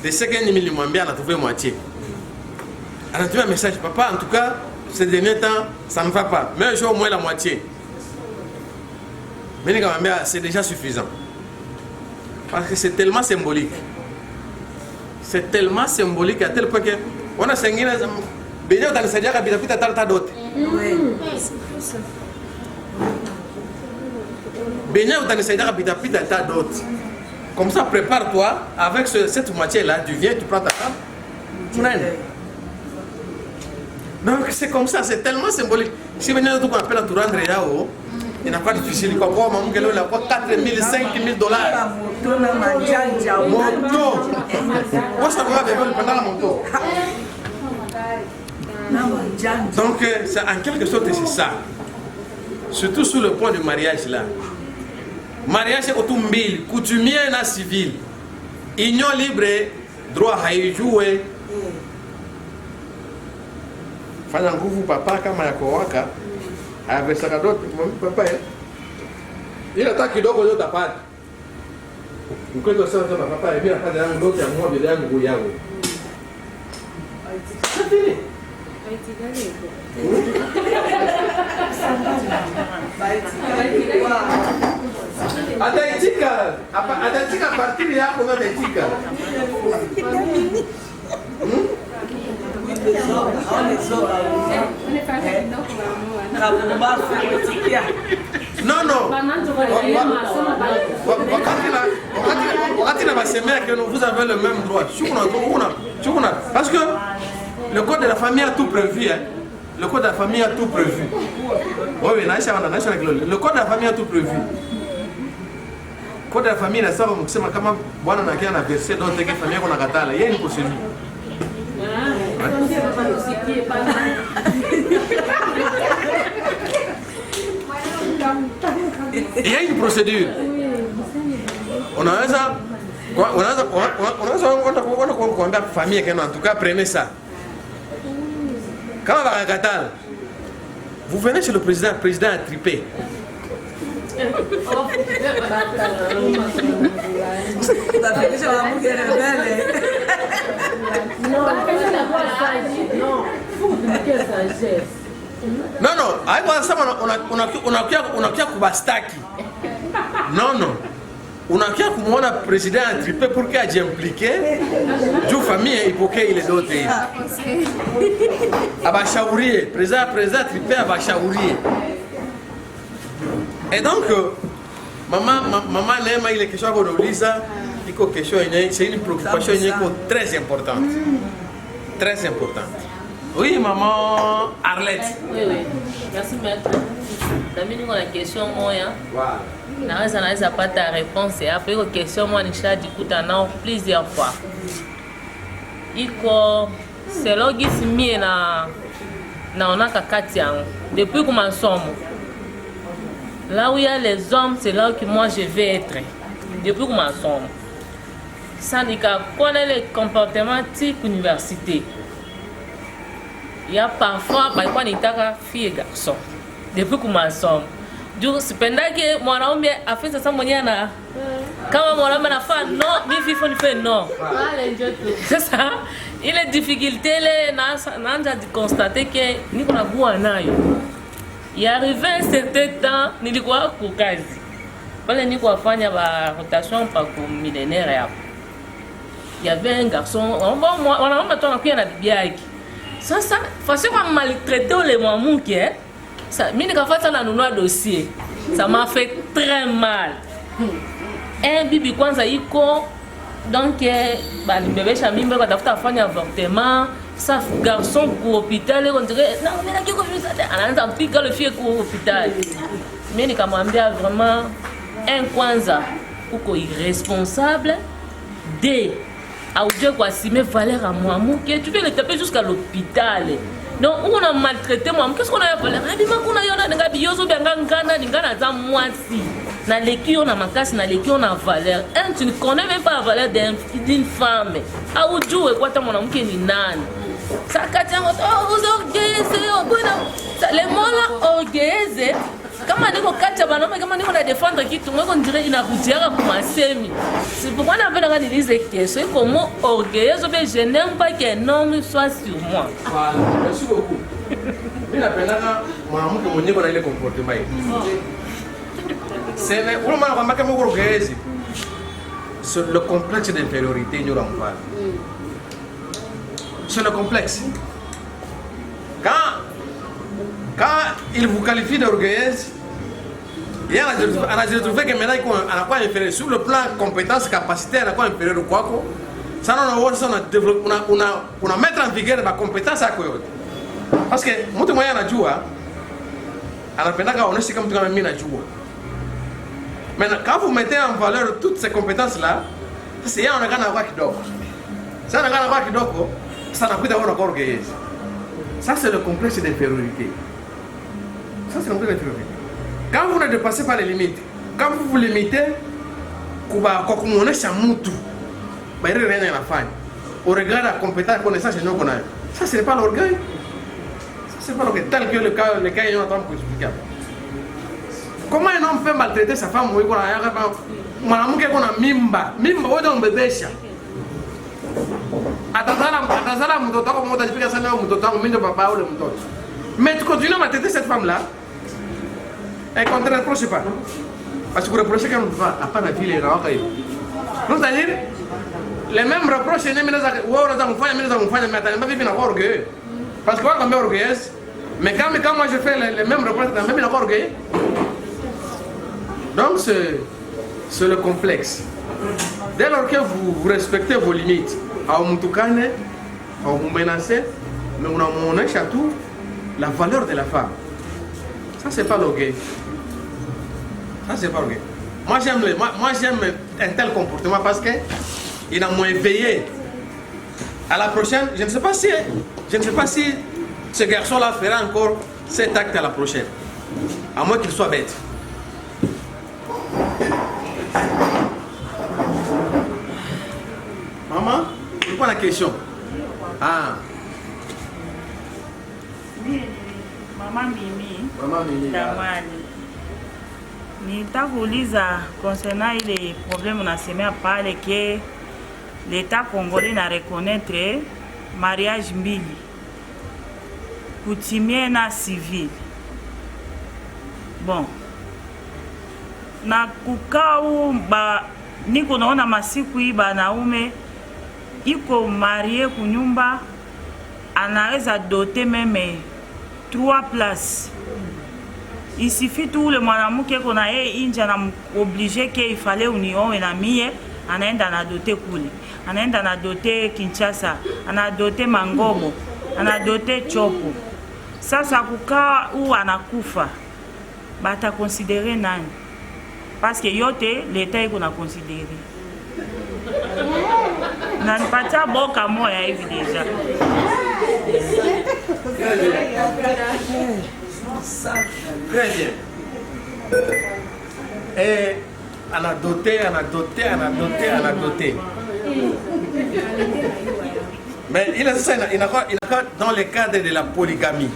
De ce qu'il lui a trouvé la moitié. Elle a trouvé un message. Papa, en tout cas, ces derniers temps, ça ne va pas. Mais j'ai au moins la moitié. Mais c'est déjà suffisant. Parce que c'est tellement symbolique. C'est tellement symbolique à tel point que on a 5 ans. Bénéo dans le Seigneur a bien fait d'autres. Bénéo dans le Seigneur a bien fait d'autres. Comme ça, prépare-toi avec cette moitié-là. Tu viens, tu prends ta femme, tu rentres. Donc c'est comme ça, c'est tellement symbolique. Si vous avez tout qu'on appelle à tout rendre là-haut, il n'a pas de difficile. Il a 4 000, 5 000 dollars. Moto. Moi, ça va venir pendant la moto. Donc, en quelque sorte, c'est ça. Surtout sur le point du mariage là. Mariage c'est autombile, coutumier et civil. Union libre, droit à y jouer. Fanya nguvu papa kama yako waka. Avesaka dote papa ila hata kidogo yote apate. Mkwendo sana kama papa mimi napata yangu dote ya mwa bila yangu yangu. Safiri. Ataitika partir yako na ataitika. Non. Wakati na basemea que vous avez le même droit. Parce que le code de la famille a tout prévu. Hein? Le code de la famille a tout prévu. Oui, le code de la famille a tout prévu. Le code de la famille, c'est ça, kama bwana na kia na verser dans tes familles qu'on a katala. Il y a une procédure. Il y a une procédure. On a famille qui en tout cas prenez ça. Quand on va à Qatar, vous venez chez le président a trippé. Non, non, haiko nasema unakia kubastaki. Non, non. Unakia kumwona president antripe pour que ajiimplike juu famille ipoke ile dote hivi. Abashaurie, president tripe abashaurie. Et donc, maman Neema ile question qu'on uliza, iko question yenye, c'est une préoccupation yenye très importante. Très importante. Oui, maman Arlette. Oui, oui. Merci, maître. Dami niko na question moya. Voilà. Naweza pata réponse et après une question moi nishajikuta nao plusieurs fois. Iko selogisi mie naonaka kati yangu depuis que masomo. Là où il y a les hommes, c'est là que moi je vais être. Depuis que masomo. Ça nika connaît les comportements type université. Il y a parfois par nitaka fille et garçon. Depuis que masomo. Juu sipendake mwanaume afisa sasa mwenyewe na kama mwanaume anafaa no, mimi vifo nife no. Wale ndio tu. Sasa ile difficulté ile naanza constater que niko na bua nayo. Il arrivé un certain temps nilikuwa kwa kazi. Pale niko afanya ba rotation pa ku millénaire hapo. Il y avait un garçon, wanaume tu anakuja na bibi yake. Sasa fasi kwa maltraiter le mwamuke ça, mimi nikafanya na nunua dossier. Ça m'a fait très mal. Un bibi kwanza iko donc balibebesha mimba kwa tafuta afanya avortement. Ça garçon pour hôpital on dirait non mais là kiko visa anaanza mpika le fille kwa hôpital. Mimi nikamwambia vraiment un kwanza uko irresponsable. Deux aujue kwa assumer valeur à moi que tu veux le taper jusqu'à l'hôpital. Donc on a maltraité moi. Qu'est-ce qu'on a fait? Bima kuna yona nga biyozo byanga ngana za mwasi. Na leki on a makasi na leki on a valeur. Et tu ne connais même pas la valeur d'une femme. Au juu kwa ta mwanamke ni nani? Ça katia moto vous orgueillez les mots là orgueillez. Kama niko katia banome kama niko na défendre kitu moi on dirait inakujiaka kwa semi. C'est pourquoi on appelle la disait que c'est comme orgueilleux je n'aime pas qu'un homme soit sur moi. Voilà, merci beaucoup. Mimi napendaka mwanamke mwenye kuna ile comportement hivi. C'est le maana kwamba kama uko orgueilleux. C'est le complexe d'infériorité nous renvoie. C'est le complexe. Quand il vous qualifie d'orgueilleuse, il y a trouvé que maintenant on a quoi inférieur sur le plan compétence capacité on a quoi inférieur quoi ça on a développé on a mettre en vigueur ma compétence à quoi parce que mtu moya anajua anapenda kaonesha kama mtu kama mimi najua maintenant quand vous mettez en valeur toutes ces compétences là c'est yanaonekana kwa kidogo ça anaonekana kwa kidogo ça nakuita wewe unakuwa orgueilleuse ça c'est le complexe d'infériorité. Ça c'est un peu d'infériorité. Quand vous ne dépassez pas les limites, quand vous vous limitez, kwa kumuonesha mtu baire rien na fanya au regard de la compétence connaissance et non qu'on a. Ça c'est pas l'orgueil. Ça c'est pas l'orgueil tel que le cas est en train de expliquer. Comment un homme peut maltraiter sa femme ou kuna yaka mwanamke kuna mimba wote umbebesha atazala mtoto wako mmoja ajipika sana mtoto wangu mimi ndo baba ule mtoto mais tu continues à maltraiter cette femme là et qu'on te reproche pas parce que reprocher quand on va à pas la ville et rawaka hivi donc c'est-à-dire les mêmes reproches ni mimi naweza kufanya mais ataniambia vipi na kwa orgueil parce que wako mbele orgueilleuse mais quand moi je fais les mêmes reproches dans même na kwa orgueil donc c'est le complexe. Dès lors que vous respectez vos limites, à Moutoukane, à vous menacer, mais on a montré à tout la valeur de la femme. Ça, c'est pas l'orgueil. Ça, c'est pas l'orgueil. Moi, j'aime un tel comportement parce qu'il a moins éveillé. À la prochaine, je ne sais pas si ce garçon-là fera encore cet acte à la prochaine. À moins qu'il soit bête. Maman, c'est quoi la question? Ah. Mama Mimi. Maman Mimi. Damani. Nitakuuliza concernant les problèmes unasemea pale que l'État congolais na reconnaître mariage mbili, coutumier na civil. Bon, na kukau ba niko naona masiku hii banaume iko marie kunyumba anaweza doter meme 3 places. Il suffit tout le mwanamke kona yeye inja na obligé ke ifale unioe na mie, anaenda na doter kule, anaenda na doter Kinshasa, ana doter Mangobo, ana doter Chopo. Sasa kukaa u anakufa bata considérer nani? Parce que yote l'État iko na considérer. Na nipatia boka moya hivi deja. Très bien. Et on a doté. Mais il a dans le cadre de la polygamie.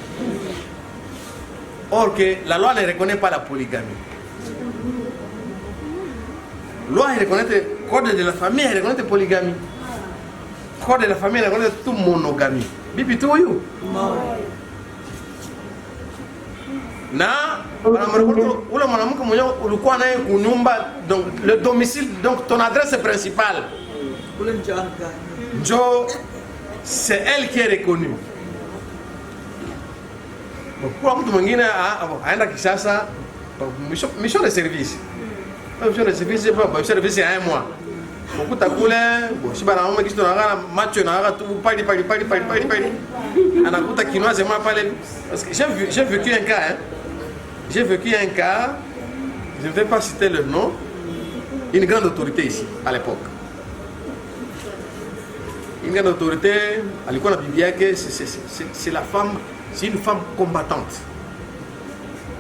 Or que la loi ne reconnaît pas la polygamie. La loi reconnaît le code de la famille, elle reconnaît la polygamie. Le code de la famille, elle reconnaît toute monogamie. Bibi tu you? Na ule mwanamke mwenye ulikuwa naye kunyumba, donc le domicile, donc ton adresse principale. Njo, c'est elle qui est reconnue. Kwa mtu mwingine aenda Kinshasa, mission de service. Mission de service, mission de service ya 1 mois. Ukuta kule, si bana mama kitu na macho na tu pali. Anakuta kinoise moi pale parce que j'ai vécu un cas, hein. J'ai vécu un cas, je ne vais pas citer le nom, une grande autorité ici à l'époque. Une grande autorité, alikuwa na bibi yake, c'est la femme, c'est une femme combattante.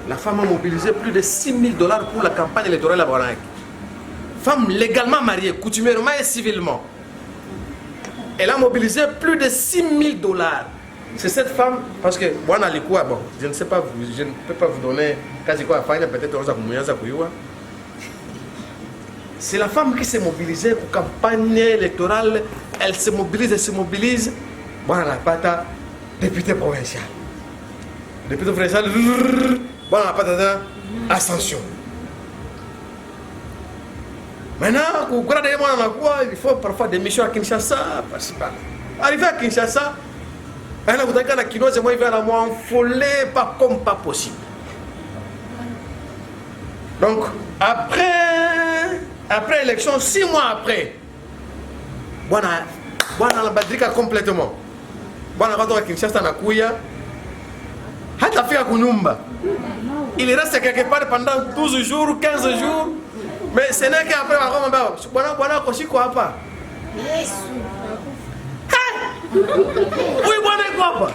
La femme a mobilisé plus de $6,000 pour la campagne électorale à Bonac. Femme légalement mariée, coutumièrement et civilement. Elle a mobilisé plus de $6,000. C'est cette femme, parce que bon, je ne sais pas, je ne peux pas vous donner quasi quoi faire, peut-être c'est la femme qui s'est mobilisée pour la campagne électorale. Elle se mobilise. Bon, elle n'a pas de député provincial. Député provincial, bon, elle n'a pas d'ascension. Maintenant, il faut parfois des missions à Kinshasa. Arrivé à Kinshasa, elle a voulu que Kinoise moi il va la moi enfolé pas comme pas possible. Donc après élection, 6 mois après, voilà la badrika complètement. Voilà quand on a Kinshasa na kuya, hata fika kunyumba. Il reste quelque part pendant 12 jours, 15 jours. Mais ce n'est qu'après, bwana koshiko hapa. Yesu. Oui, bwana iko hapa.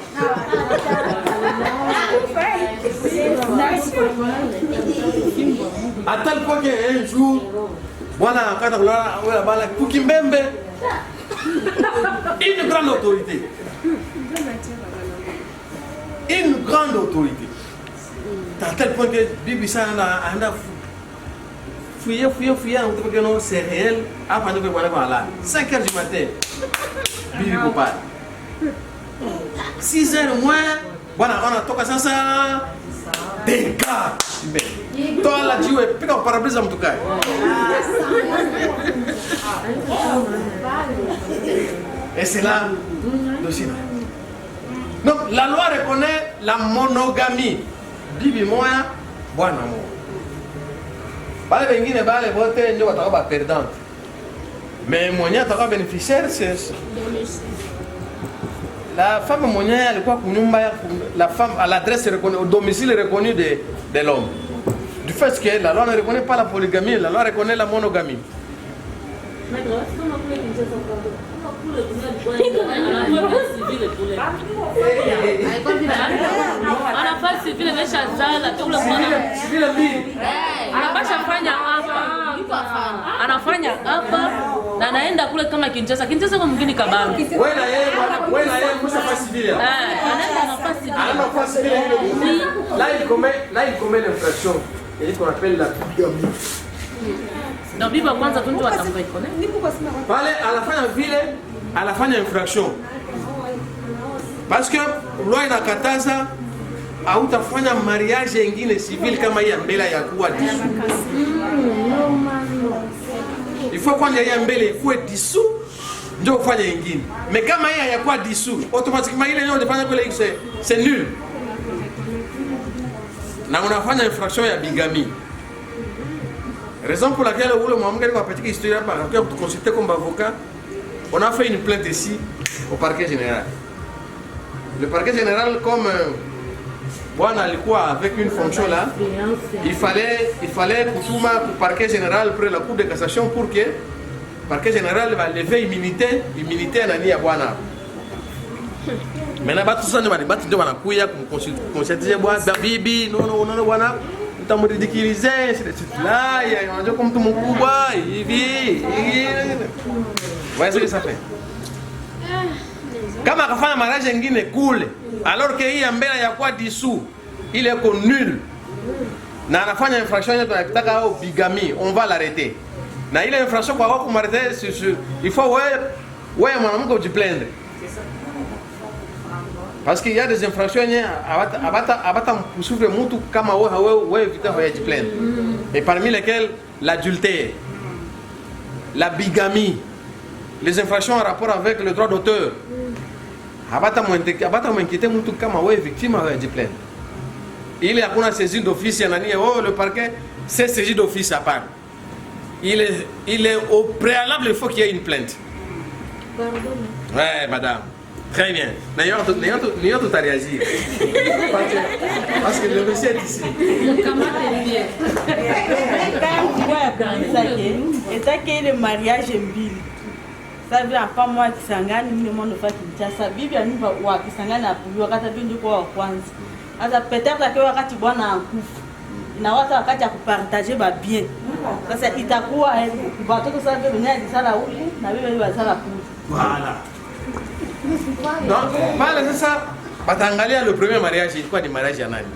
À tel point qu'un jour, bwana akata kulala wala bala kukimbembe. Une grande autorité. Une grande autorité. À tel point que Bibi Sana a fouillé, c'est réel. Après, nous allons là. 5 h du matin, Bibi Popal. 6 h moins, voilà, on a toqué ça. Des gars. Toi, là, tu es piqué au parabrise en tout cas. Et c'est là, dossier. Donc, la loi reconnaît la monogamie. Bibi moya, bon amour. Bale bengine bale bote ndio watakuwa perdante. Mais mwenye atakuwa bénéficiaire c'est la femme mwenye alikuwa kunyumba ya la femme à l'adresse reconnue au domicile reconnu de l'homme. Du fait que la loi ne reconnaît pas la polygamie, la loi reconnaît la monogamie. Anafanya civil ameshazala tule mwana civil mbili. Anapasha fanya hapa. Anafanya hapa na anaenda kule kama Kinshasa. Kinshasa kwa mwingine kabanga. Wewe na yeye mshafa civil. Anaenda anafanya civil. Anafanya civil. Là il commet l'infraction et qu'on appelle la bigamie. Na bibi kwanza tunjo atambaikone. Pale anafanya vile, anafanya infraction. Parce que loi inakataza hautafanya mariage ingine civil kama hii ya mbele ya kuwa dissous. Il faut kwanza ya mbele ikuwe dissous ndio ufanye ingine. Mais kama hii hayakuwa dissous, automatiquement ile ndio unafanya kule c'est nul. Na unafanya infraction ya bigamie. Raison pour laquelle le moment où on a petite histoire par rapport à consulter comme avocat, on a fait une plainte ici au parquet général. Le parquet général, comme Bwana alikuwa avec une fonction là, il fallait kutuma au parquet général près la cour de cassation pour que le parquet général va lever immunité à nani ya Bwana. Maintenant batu sana batu ndio wanakuya kumconsulter Bwana bibi no Bwana utamridikilize là il unajua kama mtu mkubwa hivi. Voyez ce que ça fait. Kama akafanya mariage ingine kule alors que hii mbele ya kwa dissous il est nul na anafanya infraction yetu tunataka au bigamie, on va l'arrêter. Na ile infraction kwa kumarrêter il faut ouais mwanamke ujiplaindre. Parce qu'il y a des infractions abata poursuivre mtu kama wewe vita hayajiplaindre. Et parmi lesquelles l'adultère, la bigamie, les infractions en rapport avec le droit d'auteur. Abata m'inquiéter mtu kama wewe victime hayajiplaindre. Il y a une saisie d'office ya nani le parquet c'est saisi d'office à part. Il est au préalable il faut qu'il y ait une plainte. Pardon. Ouais madame. Très bien. N'ayons tout à réagir. Parce que le monsieur est ici. Et le mariage mbili. Ça veut dire pas moi kisangani mimi mwana fa Kinshasa. Bibi aniva wa kisangani apuliwa wakati ndio kwa kwanza. Sasa peut-être que wakati bwana akufa. Na wakati ya kupartager ba bien. Sasa itakuwa watoto sasa ndio wenyewe sala uli na wewe wasala kule. Voilà. Donc, pale sasa batangalia le premier mariage ilikuwa ni mariage ya nani?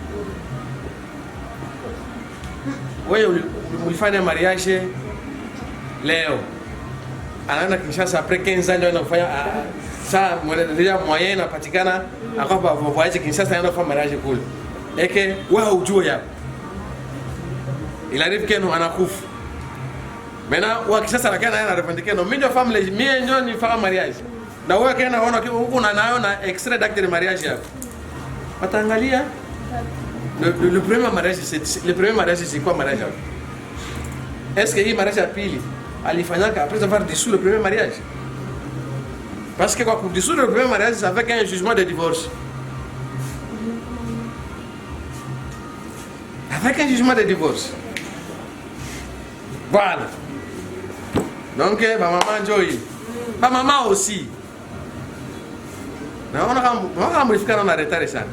Wewe ulifanya mariage leo. Anaenda Kinshasa après 15 ans ndio anafanya ça déjà moyen inapatikana akapa voyage Kinshasa anaenda kufanya mariage kule. Eke wewe ujue hapo. Il arrive que nous anakufa. Maintenant wa Kinshasa lakini anaenda revendiquer non mimi ndio femme mimi ndio ni fanya mariage. Na wewe kana unaona huko nayo na extrait d'acte de mariage yako. Watangalia le premier mariage c'est quoi mariage? Est-ce que hii mariage ya pili alifanyaka après avoir dissous le premier mariage? Parce que quand on dissout le premier mariage c'est avec un jugement de divorce. Avec un jugement de divorce. Voilà. Donc ma maman Joy, ma maman aussi. On a modifié dans la retard ça.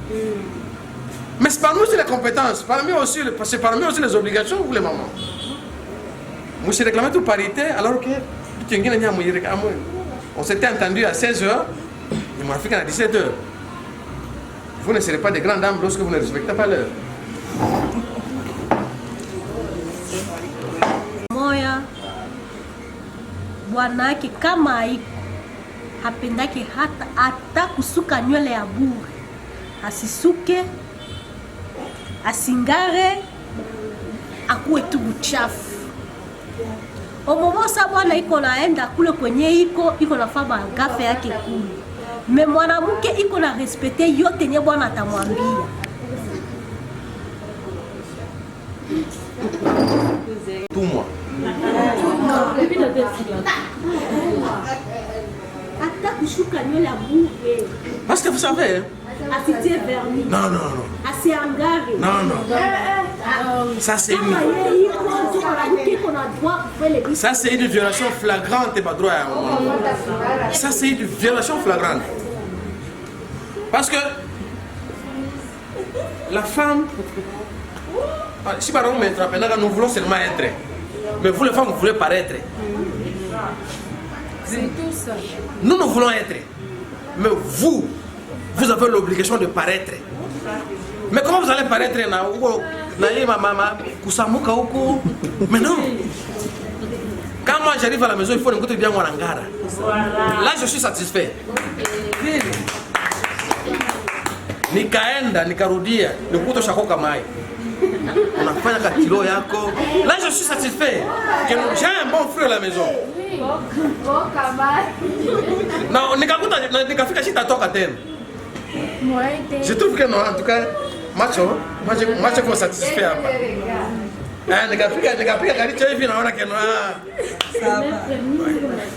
Mais c'est parmi aussi les compétences, c'est parmi aussi les obligations pour les mamans. Moi j'ai réclamé toute parité alors que on s'était entendu à 16h, il m'a fait qu'à 17h. Vous ne serez pas des grandes dames lorsque vous ne respectez pas l'heure. Moya bwanake kama haiko hapendake hata kusuka nywele ya bure, asisuke, asingare, akuwe tu buchafu. Omomosa bwana iko naenda kule kwenye iko nafanya gafe yake kule. Me mwanamke iko na respecte yote nye bwana atamwambia. Tout moi. Parce que vous savez. Non. Ça c'est une violation flagrante et pas droit à un. Ça c'est une violation flagrante. Parce que la femme, si par exemple nous voulons seulement être, mais vous les femmes vous voulez paraître. C'est tout ça. Nous voulons être, mais vous avez l'obligation de paraître. Mais comment vous allez paraître mais non. Quand moi j'arrive à la maison, il faut que bien Là je suis satisfait. Nikaenda nikarudia nikukuta shakoka mai. Unafanya ka kilo yako. Là je suis satisfait. Que j'ai un bon fruit à la maison. Non, nikafika sitatoka tena. Je trouve que non, en tout cas, macho kwa satisfait hapa. Nikapika kalicho hivi naona keno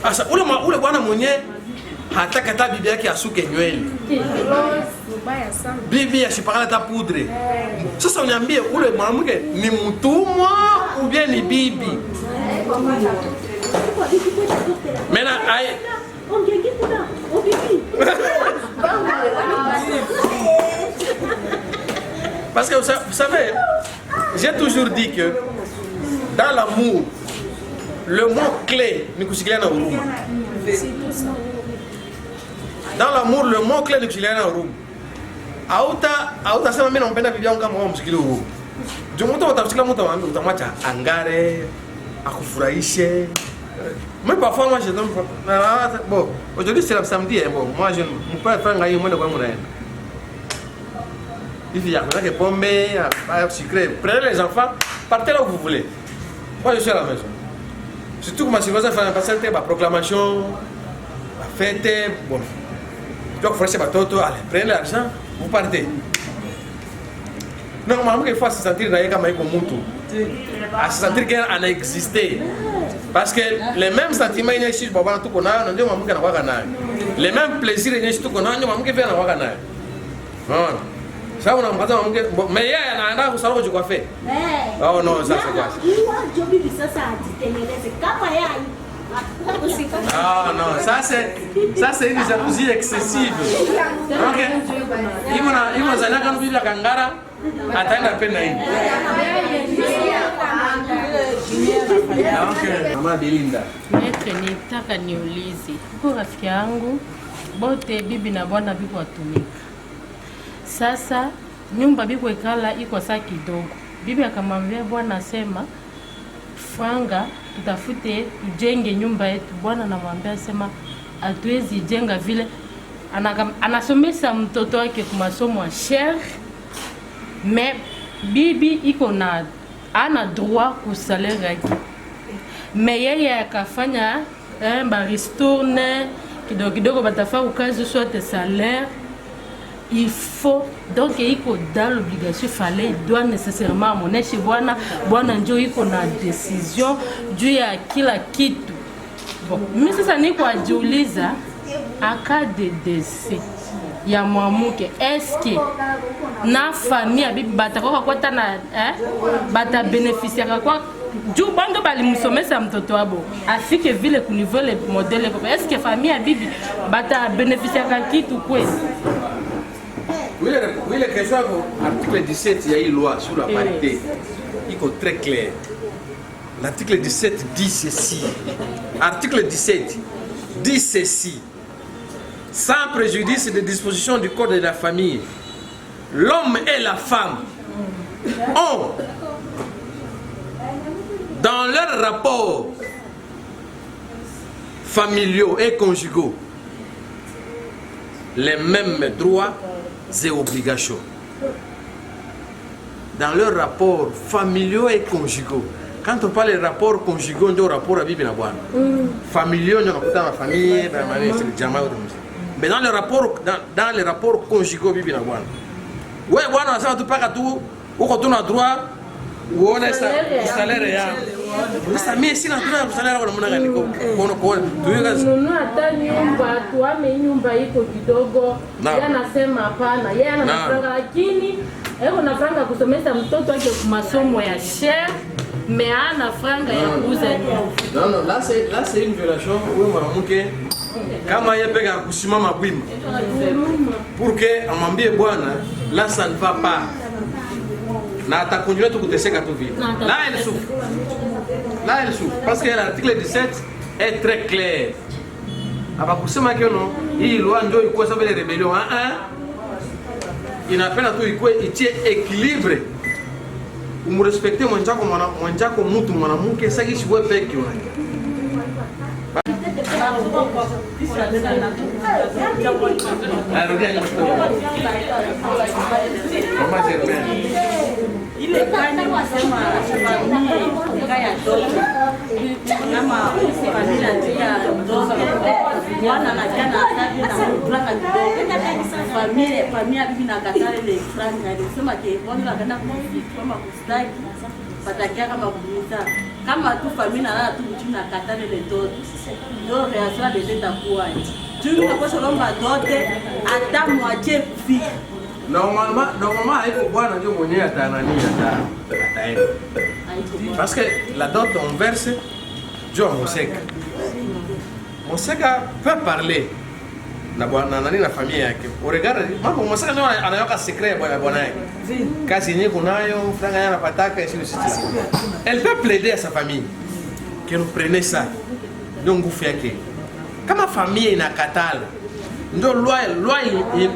asa ule bwana mwenye hataka hata bibi yake asuke nywele. Bibi ashipakala ta poudre. Sasa uniambie ule mwanamke ni mtumwa ou bien ni bibi? Mena ai parce que vous savez, j'ai toujours dit que dans l'amour, le mot clé ni kushikiliana huruma. Dans l'amour, le mot clé ni kushikiliana huruma. Auta sema mimi nampenda bibi yangu kama wewe mshikili huruma. Jumuto utamshikila mtu wangu utamwacha angare, akufurahishe. Moi parfois moi je donne bon, aujourd'hui c'est le samedi bon, moi je mon père fait ngayi moi de quoi mon il y a que pombe, sucré. Prenez les enfants, partez là où vous voulez. Moi je suis à la maison. Surtout que ma civilisation fait passer la proclamation, la fête, bon. Donc faut laisser toto, allez, prenez l'argent, vous partez. Normalement il faut se sentir d'ailleurs comme un mutu. À se sentir qu'elle en a existé. Parce que les mêmes sentiments il y a ici baba tout qu'on a, ndio mamuke na waka nayo. Les mêmes plaisirs il y a ici tout qu'on a, ndio mamuke vient na waka nayo. Non. Ça on a mkaza mamuke mais yeye anaenda kusalo kujikwafe. Oh non, ça c'est quoi? Ndio bibi sasa ajitengeneze kama yeye. Ah non, ça c'est une jalousie excessive. OK. Ima zana kanu bibi kangara ataenda penda hivi. Mama Belinda. Maître, nitaka niulize. Kwa rafiki yangu bote bibi na bwana biko watumika. Sasa nyumba biko ikala iko saa kidogo. Bibi akamwambia bwana asema franga tutafute tujenge nyumba yetu. Bwana anamwambia asema hatuwezi jenga vile. Anasomesa mtoto wake kwa masomo ya cher. Mais bibi iko na ana droit ku salaire yake. Mais yeye akafanya ba ristourne kidogo batafa ukazi soit salaire. Il faut donc iko dans l'obligation, il doit nécessairement monnaie chez bwana ndio iko na décision juu ya kila kitu. Bon, mimi sasa niko ajiuliza aka de décès ya mwamuke eske na famille bibi batakoka kwata na bata bénéficiaire kwa juu bando balimsomesa mtoto wabo afike vile ku niveau le modèle papa eske famille bibi bata bénéficiaire kitu kweli? Oui, la question de l'article 17, il y a une loi sur la parité. Il est très clair. L'article 17 dit ceci. Article 17 dit ceci. Sans préjudice des dispositions du Code de la famille, l'homme et la femme ont, dans leurs rapports familiaux et conjugaux, les mêmes droits et obligations. Dans leurs rapports familiaux et conjugaux. Quand on parle de rapports conjugaux, on dit rapport à Bibi Nabouane. Familiaux, on a la famille, c'est le Djama. Mais dans les rapports conjugaux, Bibi Nabouane. Oui, voilà, ça ne pas tout. Ou quand on a droit, ou on a salaire. Ça met ici dans le salaire. Nunua hata nyumba tuame nyumba iko kidogo. Yeye anasema hapana, yeye anafranga lakini eko na franga kusomesha mtoto wake kwa masomo ya cher, mais ana franga ya kuuza nyumba. Non, là c'est une violation où mwanamke kama yeye peka kusimama bwima. Pour que amwambie bwana, là ça ne va pas. Na atakonjua tu kuteseka tu vile. Là elle souffre. Là elle souffre parce que l'article 17 est très clair. Abakusema que non, hii loi ndio iko sababu ile rebellion inapenda tu iko itie équilibre. Umrespecte mwanjako mtu mwanamke sasa si wewe peke yako. Mama Germaine. Ile kani wasema familia ya doto kama familia ya doto wana na jana hadi na mplaka kidogo familia bibi na katale ile franga ilisema ke wao wakaenda kama kustaki patakia kama kuuliza kama tu familia na tu chini na katale ile doto ndio reaction de teta kwa tu kwa sababu dote hata mwache kufika. Normalement, il faut voir que mon est à parce que la dot on verse, Dieu Monseka. Monseka peut parler. Na famille yake. Regarde, mambo Monseka ndio anayoka secret bwana yake. Kazi yenyewe kunayo, franga yana pataka ici le site. Elle peut plaider à sa famille que nous prenez ça. Ndio nguvu yake. Kama famille inakatala, ndio loi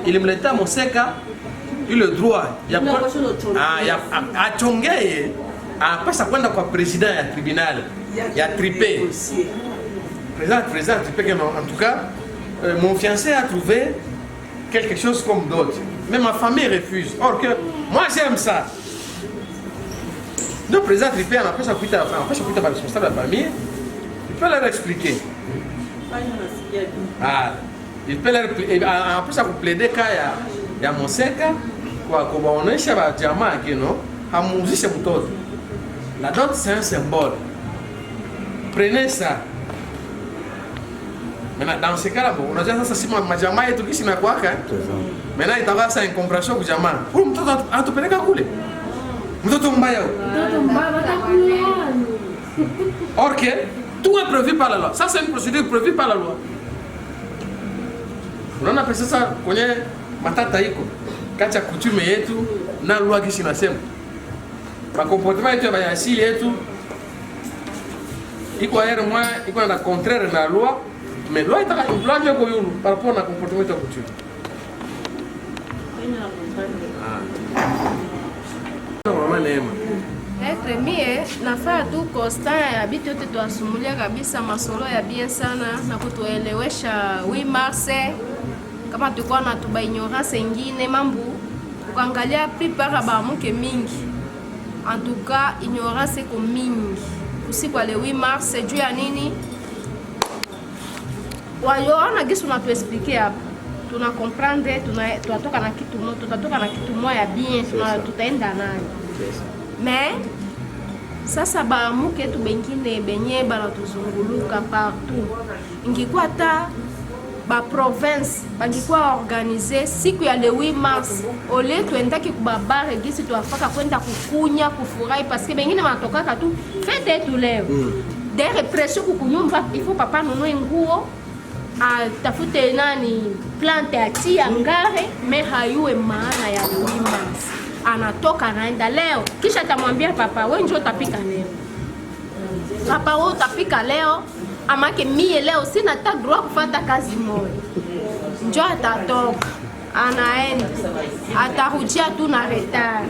ilimleta Monseka ile droit ya achongeye apasa kwenda kwa president ya tribunal ya tripe président tripe en tout cas mon fiancé a trouvé quelque chose comme d'autres mais ma famille refuse or que moi j'aime ça le président tripe anapasa kuita ba responsable de la famille il peut leur expliquer il peut leur anapasa plaider cas ya Monseka kwa kubaonesha ba jamaa kino hamuuzishe mtoto. La dot c'est un symbole. Prenez ça. Maintenant dans ce cas-là, on a déjà ça si ma jamaa yetu kisi na kwaka. Maintenant itakuwa ça incompréhension kwa jamaa. Huyu mtoto atupeleka kule. Mtoto mbaya huyo. Mtoto mbaya watakula. Or que tout est prévu par la loi. Ça c'est une procédure prévue par la loi. Unaona pesa sasa kwenye matata iko kacha kutume yetu na loi kisi nasema ba comportement yetu ya asili yetu iko aere moi iko na contraire na loi mais loi itaka loi ndio ko yulu par rapport na comportement yetu kutume mama Neema mie nafaa tu constat ya bitu yote tuasumulia kabisa masolo ya bien sana na kutuelewesha 8 mars kama tulikuwa na tuba ignorance ingine mambo ukaangalia plupart ba mke mingi en tout cas ignorance iko mingi usiku le 8 mars juu ya nini wayoona gisu na tuexpliquer hapa tuna comprendre tunatoka na kitu moja tutatoka na kitu moja ya bien tutaenda nayo mais sasa ba mke tu bengine benye bana tuzunguluka partout ingikuwa ta ba province bangikuwa organiser siku ya le 8 mars ole tuendaki kubabare gisi tuafaka kwenda kukunya kufurahi parce que bengine wanatokaka tu fete yetu leo de repression kukunyumba il faut papa nunue nguo atafute nani plante atia ngare me hayue maana ya le 8 mars anatoka anaenda leo kisha atamwambia papa wewe njoo utapika leo papa wewe utapika leo amake mie leo sina ta droit kufanya kazi moja njoo atatoka anaenda atarujia tu na retard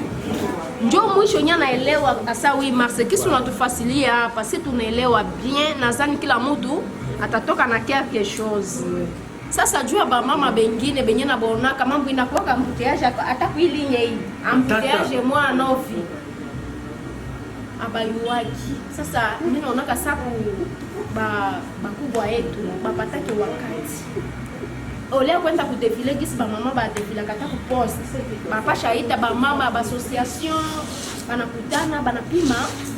njoo mwisho nya naelewa asa 8 mars kisu natufasilia hapa si tunaelewa bien nadhani kila mtu atatoka na quelque chose. Sasa jua ba mama bengine benye na bonaka mambo inakuwa kama mteaje hata kuilinye hii amteaje mwa novi abayuaki. Sasa mimi naona kasabu bakubwa yetu bapatake wakati olea kwenda kudefile gisi ba mama ba defile kata ku post bapasha ita ba mama ba association banakutana banapima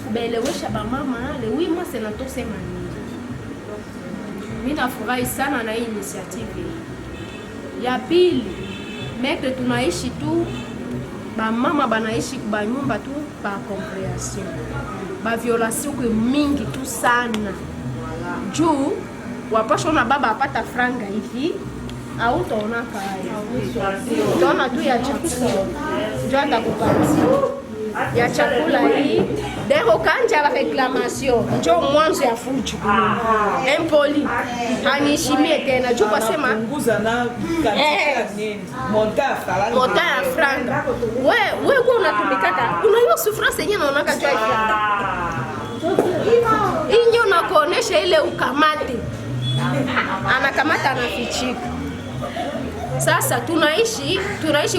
kubaelewesha ba mama le 8 mois senato sema nini. Mimi nafurahi sana na hii initiative. Ya pili, meke tunaishi tu ba mama banaishi kwa nyumba tu pa comprehension. Ba violation kwa mingi tu sana. Juu wapasho na baba apata franga hivi au utaona kaya. Utaona tu ya chakula. Njoo atakupatia ya chakula hii dero kanja la reclamation njoo mwanzo ya fuchu impoli anishimie tena juu kwa sema punguza na nini monta ya franga wewe kwa unatumikaka una hiyo sufrance yenyewe unaona kajua franga inyo na kuonesha ile ukamate anakamata anafichika Sasa tunaishi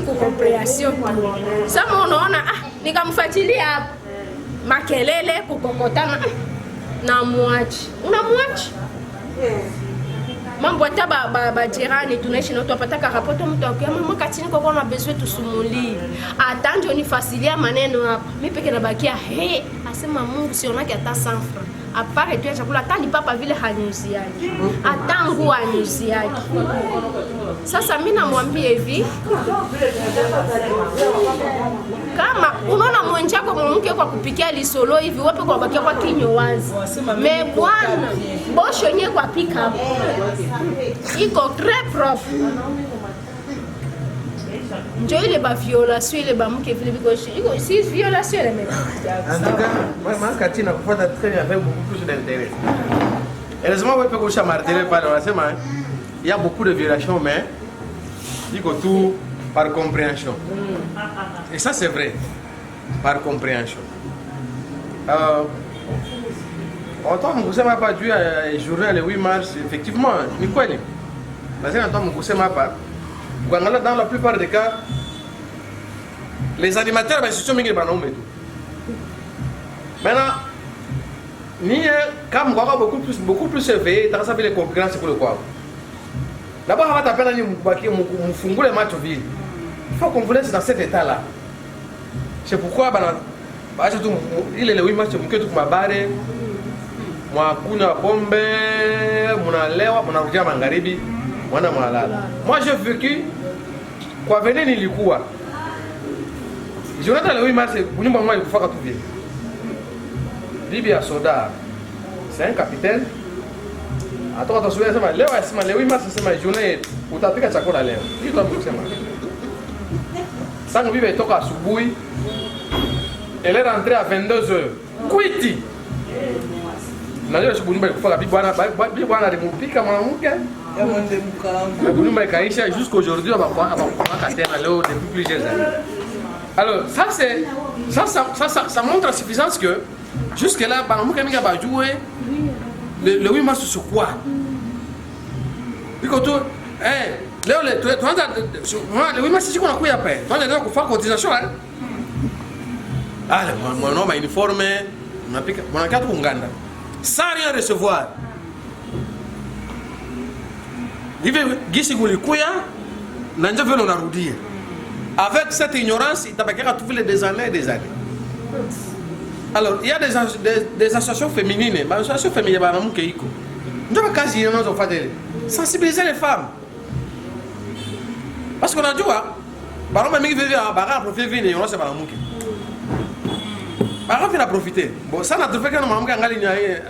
kwa comprehension. Sasa unaona nikamfuatilia hapa makelele kukokotana na muachi. Unamwachi? Mambo hata jirani tunaishi na tupataka rapoto mtu akiama mwaka chini kwa na besoin tusumulie. Atanjo nifasilia maneno hapa. Mimi peke na bakia asema Mungu sionake hata sanfra. Apare tu chakula hata papa vile hanyuzi yake. Hata nguo hanyuzi yake. Sasa mimi namwambia hivi, kama unaona mwenjako mwanamke kwa kupikia lisolo hivi wapi kwa bakia kwa kinyo wazi. Me bwana bosho yenyewe kwa pika hapo. Iko très propre. Njo ile ba violation ile ba mke vile biko iko si violation ile mimi. En tout cas, moi Katina kufuata très bien avec beaucoup plus d'intérêt. Heureusement ouais peut coucher marteler par là c'est mal. Il y a beaucoup de violations mais il faut tout par compréhension. Et ça c'est vrai. Par compréhension. Autant mon cousin m'a pas dû à journée le 8 mars effectivement, ni quoi ni. Parce que autant mon cousin m'a pas. Dans la plupart des cas, les animateurs ben sont mis dans tout. Maintenant, ni comme quoi beaucoup plus éveillé, dans ça fait les concurrences pour le quoi. D'abord, on va t'appeler ni mfungu le match ville. Il faut qu'on vous laisse dans cet état là. C'est pourquoi il est le 8 mars que tout ma barre. Moi kuna pombe, muna lewa, muna rudia magharibi, mwana malala. Moi j'ai vécu kwa venir nilikuwa. Jonathan le 8 mars kunyumba mwa ilikufa tu vile. Bibi ya soda. C'est un capitaine. Atoka tasubia sema leo asema le 8 mars sema journée utapika chakula leo. Hiyo tunakusema. Sangu bibi toka asubuhi. Elle est rentrée à 22h. Kwiti. Najua siku nyumba ilikufa bibi bwana alimupika mwanamke. Nyumba ikaisha jusqu'aujourd'hui on tena leo depuis plusieurs années. Alors ça montre la suffisance que jusque là mwanamke mingi va jouer le 8 mars sur quoi? Biko tu leo le 8 mars si kuna kuya pa. Tunaenda kufanya cotisation hein. Mon homme a uniforme, mon enquête pour Nganda. Sans rien recevoir. Hivi gisi kulikuya na ndio vile unarudia. Avec cette ignorance, il t'apakera tout des années et des années. Alors, il y a des associations féminines, mais associations féminines ba namuke iko. Ndio kazi inaanza kufanya sensibiliser les femmes. Parce qu'on a dit par exemple mingi vivre ba profiter vini on sait ba namuke. Par contre, il a profité. Bon, ça n'a trouvé que nous avons gagné.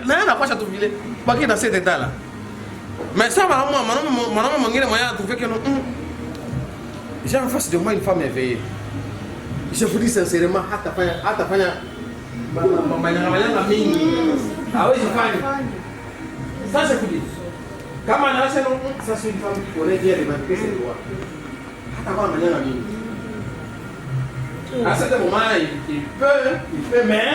Mais on n'a pas trouvé. Pas qu'il dans cet état-là. Mais ça, maman, a trouvé que nous. J'ai en face de moi une femme éveillée. Je vous dis sincèrement, ah oui, je fais. Ça, je vous dis. Quand on a ça, c'est une femme qui connaît bien les manquer ses droits. À ce moment, il peut, mais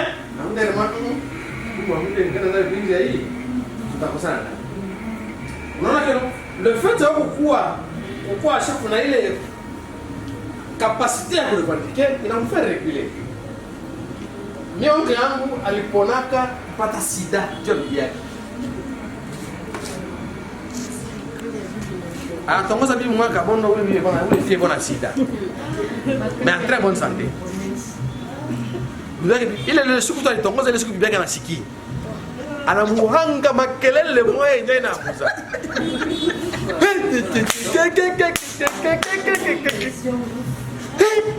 le fait de pourquoi à chaque fois il a capacité à revendiquer, il a fait reculer. Mais on dit à l'Iponaka, pas ta sida, Dieu bien. Ah, ton ami, moi, il est bon à sida. Mais en très bonne santé. Il est le souffle de ton cause, il est souffle bien à Siki. À la Mouhanga, Makelele, le moyen est d'un amouza.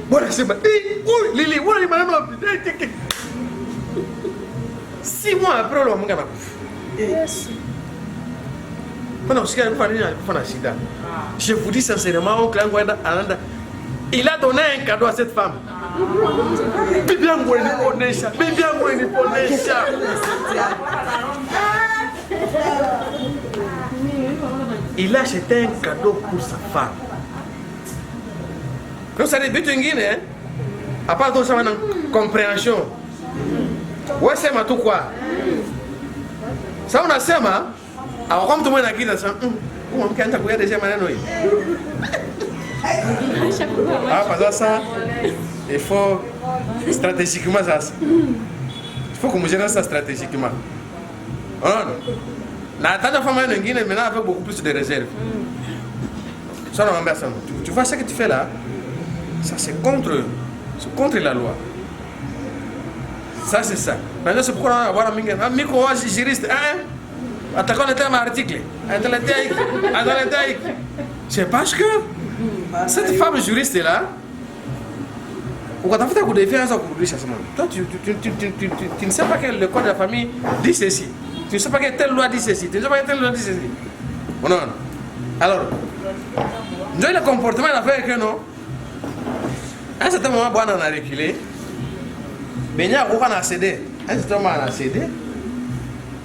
Voilà, c'est ma. Lili, voilà, madame. 6 mois après, le Mouhanga m'a couffé. Je vous dis sincèrement, oncle Angwenda Ananda. Il a donné un cadeau à cette femme. Il a acheté un cadeau pour sa femme. Comme ça, les hein? À part de ça, compréhension. Ouais, c'est ma tout quoi. Ça, on a ça, alors comme tout le monde a dit ça, mwanamke anaanza kuya deja maneno hii. Parce ça, il faut stratégiquement ça. Il faut qu'on gère ça stratégiquement. La femme maintenant avec beaucoup plus de réserve. Ça, tu vois ce que tu fais là, ça c'est contre la loi. Ça c'est ça. Maintenant c'est pourquoi on va avoir un micro juriste. Attaquons le terme article. C'est parce que cette femme juriste là, toi tu ne sais pas que le code de la famille dit ceci. Tu ne sais pas que telle loi dit ceci. Tu ne sais pas que telle loi dit ceci. Non. Alors, le comportement il a fait que non. À un certain moment, on a reculé. Mais il y a un cédé. À un certain moment, on a cédé.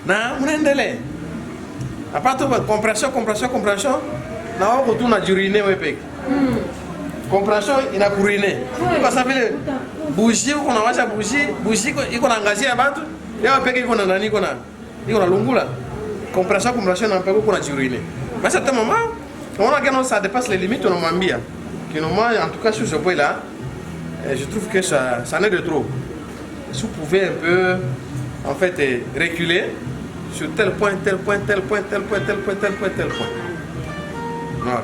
Non, on a un délai. À partir de compréhension, on retourne à uriner. Compréhension, il a couriné. Parce que ça fait bougie, on a mangé bougie, il a engagé à battre. Il a payé qu'on a nani qu'on a. Il a l'ongula. Compréhension, on a payé qu'on a uriner. Mais à certain moment, on a gagné, ça dépasse les limites, on a mis. En tout cas, sur ce point-là, je trouve que ça n'est de trop. Si vous pouvez un peu, en fait, reculer sur tel point. Voilà.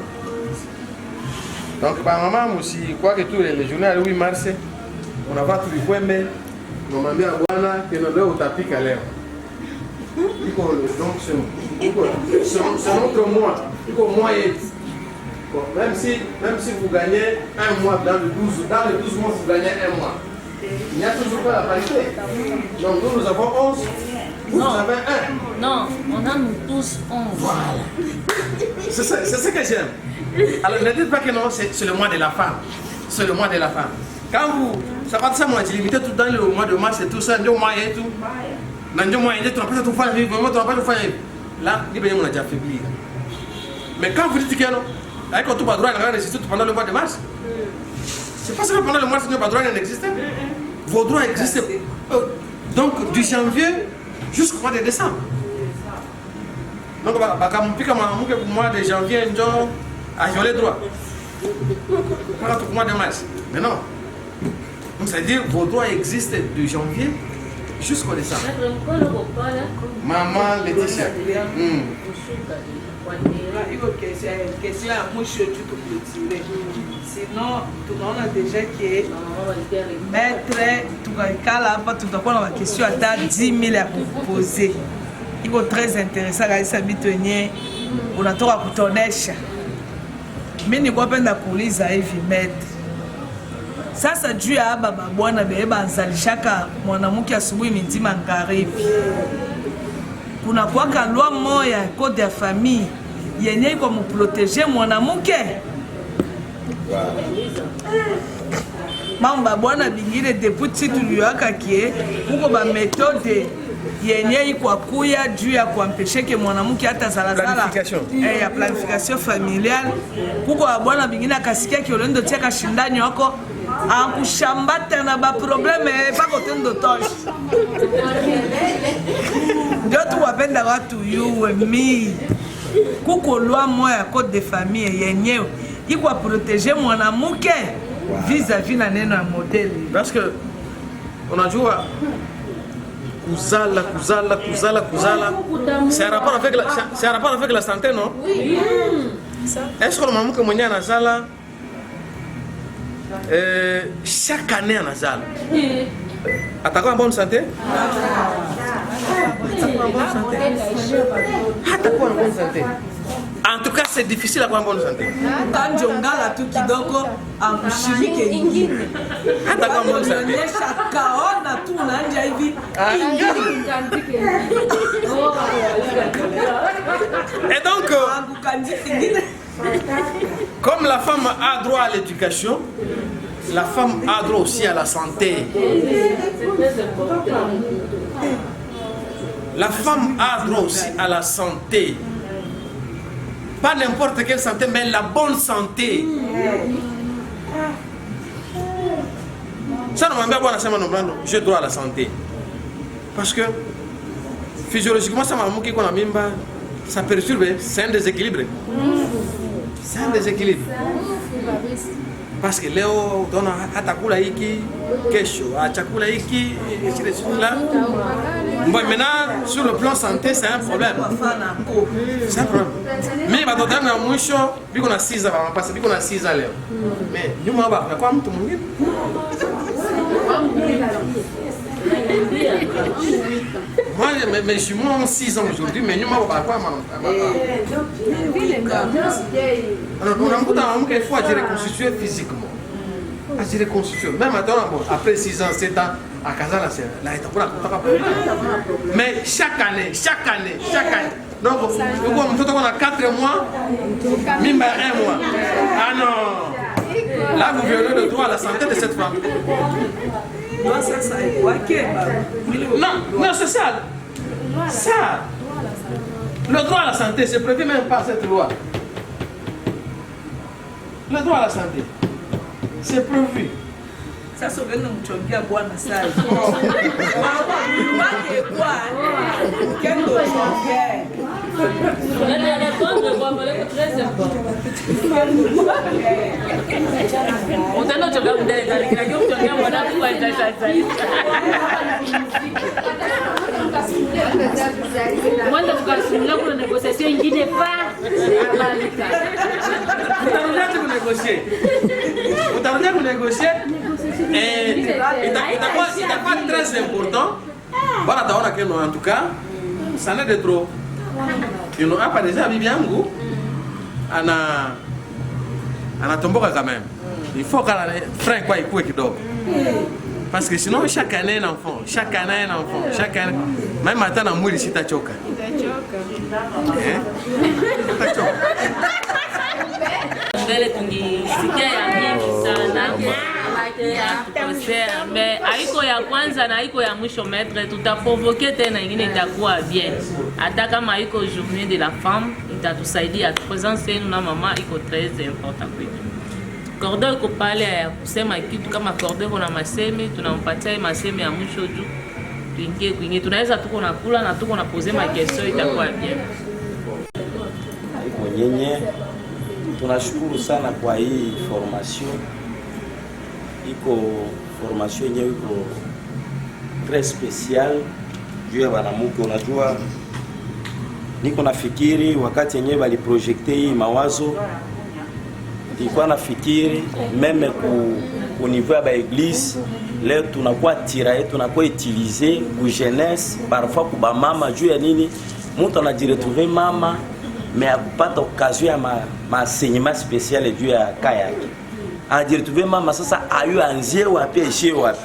Donc, par maman aussi, quoi que tous les journées à 8 mars, on a pas tout le point, mais on m'a mis à Guana, que nous devons taper à l'air. Donc, c'est notre mois. Même si vous gagnez un mois dans le 12 mois, vous gagnez un mois. Il n'y a toujours pas la parité. Donc nous avons 11, vous avez 1. Non, on a nous tous 11. Voilà. C'est ce que j'aime. Alors ne dites pas que non, c'est le mois de la femme. C'est le mois de la femme. Quand vous, ça va de ça, moi, j'ai limité tout dans le mois de mars et tout ça, 2 mois et tout. Dans 2 mois et tout, on n'a pas tout fait. Là, il y a déjà faibli. Mais quand vous dites que non, avec votre droit, il a résisté pendant le mois de mars. C'est pas ça que pendant le mois de mars, droit n'existait. Vos droits existaient. Donc, du janvier jusqu'au mois de décembre. Donc, pour mois de janvier, on a les droits. Pas pour le mois de mars. Mais non. Donc, ça veut dire que vos droits existent du janvier jusqu'au décembre. Maman Laetitia. Question à mouche tu peux clôturer. Sinon, tout le monde a déjà qui est maître, tout le cas là, tout le monde a une question à 10 000 à vous poser. Il est très intéressant à s'habituer. On a tout à coutonner. Mais nous avons pas police à maître. Ça, c'est dû à Baba Bwana Beba Zalishaka, mon amour qui a subi midi mangaribi. Kuna kwa loi moya code de famille yenye ko mu protéger mwanamke. Mamba bwana bingine deputy tuliwaka kie kuko ba méthode yenye iko kuya juu ya kuampeshe ke mwanamke hata zalazala ya planification familiale kuko bwana bingine akasikia kiolendo tia kashindani wako akushambata na ba probleme pako tendo tosh. Ndio tu wapenda watu yuwe mi kuko loi moya code de famille yenyewe iko protéger mwanamke vis-à-vis na neno ya modèle. Parce que on a joué kuzala. C'est un rapport avec la santé, non? Oui. Est-ce que le maman que mwenye anazala chaque année anazala atakuwa en bonne santé? Atakuwa en bonne santé. En tout cas, c'est difficile à avoir en bonne santé. Quand tu as tout qui doko en chimique, atakuwa en bonne santé. Et donc, comme la femme a droit à l'éducation, la femme a droit aussi à la santé. La femme a droit aussi à la santé. Pas n'importe quelle santé, mais la bonne santé. Ça ne m'a pas dit j'ai droit à la santé. Parce que physiologiquement, ça m'a manqué qu'on a même pas. ça perturbe, c'est un déséquilibre. C'est un déséquilibre. Parce que leo utaona atakula hiki, kesho achakula hiki, là. Bon, maintenant, sur le plan santé, c'est un problème. C'est un problème. Mais batoto na mwisho biko na 6 ans, parce que biko na 6 ans leo. Mais nyuma ba kwa mtu mwingine. Moi, mais je suis moins 6 ans aujourd'hui, mais nous m'avons pas quoi, alors, on a un peu il faut se reconstituer physiquement. À se reconstituer. Même maintenant, après 6 ans, 7 ans, à Kazala, là, il y a pas mais chaque année. Donc, on a 4 mois, même 1 mois. Ah non! Là, vous violez le droit à la santé de cette femme. Non, c'est ça. Ça. Le droit à la santé, c'est prévu même par cette loi. Le droit à la santé, c'est prévu. Ça, c'est que nous sommes bien bois dans ça. Et il n'est pas très important. Voilà, en tout cas, ça n'est de trop. Ils n'ont pas déjà vu bien goût. On a tombé quand même. Il faut qu'elle freine quoi il couille donc. Parce que sinon chaque année un enfant, chaque année. Même matin on mourit ici ta choka. Mbele tungisikia ya mingi sana tukosea, mais haiko ya kwanza na haiko ya mwisho maître, tutaprovoke tena ingine itakuwa bien. Hata kama haiko journée de la femme itatusaidia, presence yenu na mama iko très important kwetu. Cordo iko pale ya kusema kitu kama Cordo kuna masemi, tunampatia masemi ya mwisho juu tuingie kwingine, tunaweza tuko na kula na tuko na poser ma question, itakuwa bien. Mwenyenye tunashukuru sana kwa hii formation. Iko formation yenyewe iko très spécial juu ya banamuke. Unajua niko nafikiri wakati yenyewe baliprojekte hii mawazo, nilikuwa nafikiri meme ku niveau ya ba église leo tunakuwa tiraye, tunakuwa utiliser ku jeunesse parfois ku ba mama juu ya nini mtu anajiretrouver mama mais akupata occasion ya ma enseignement spécial juu ya kaya yake. Anajiretrouver mama sasa ayu anzie wapi ishie wapi.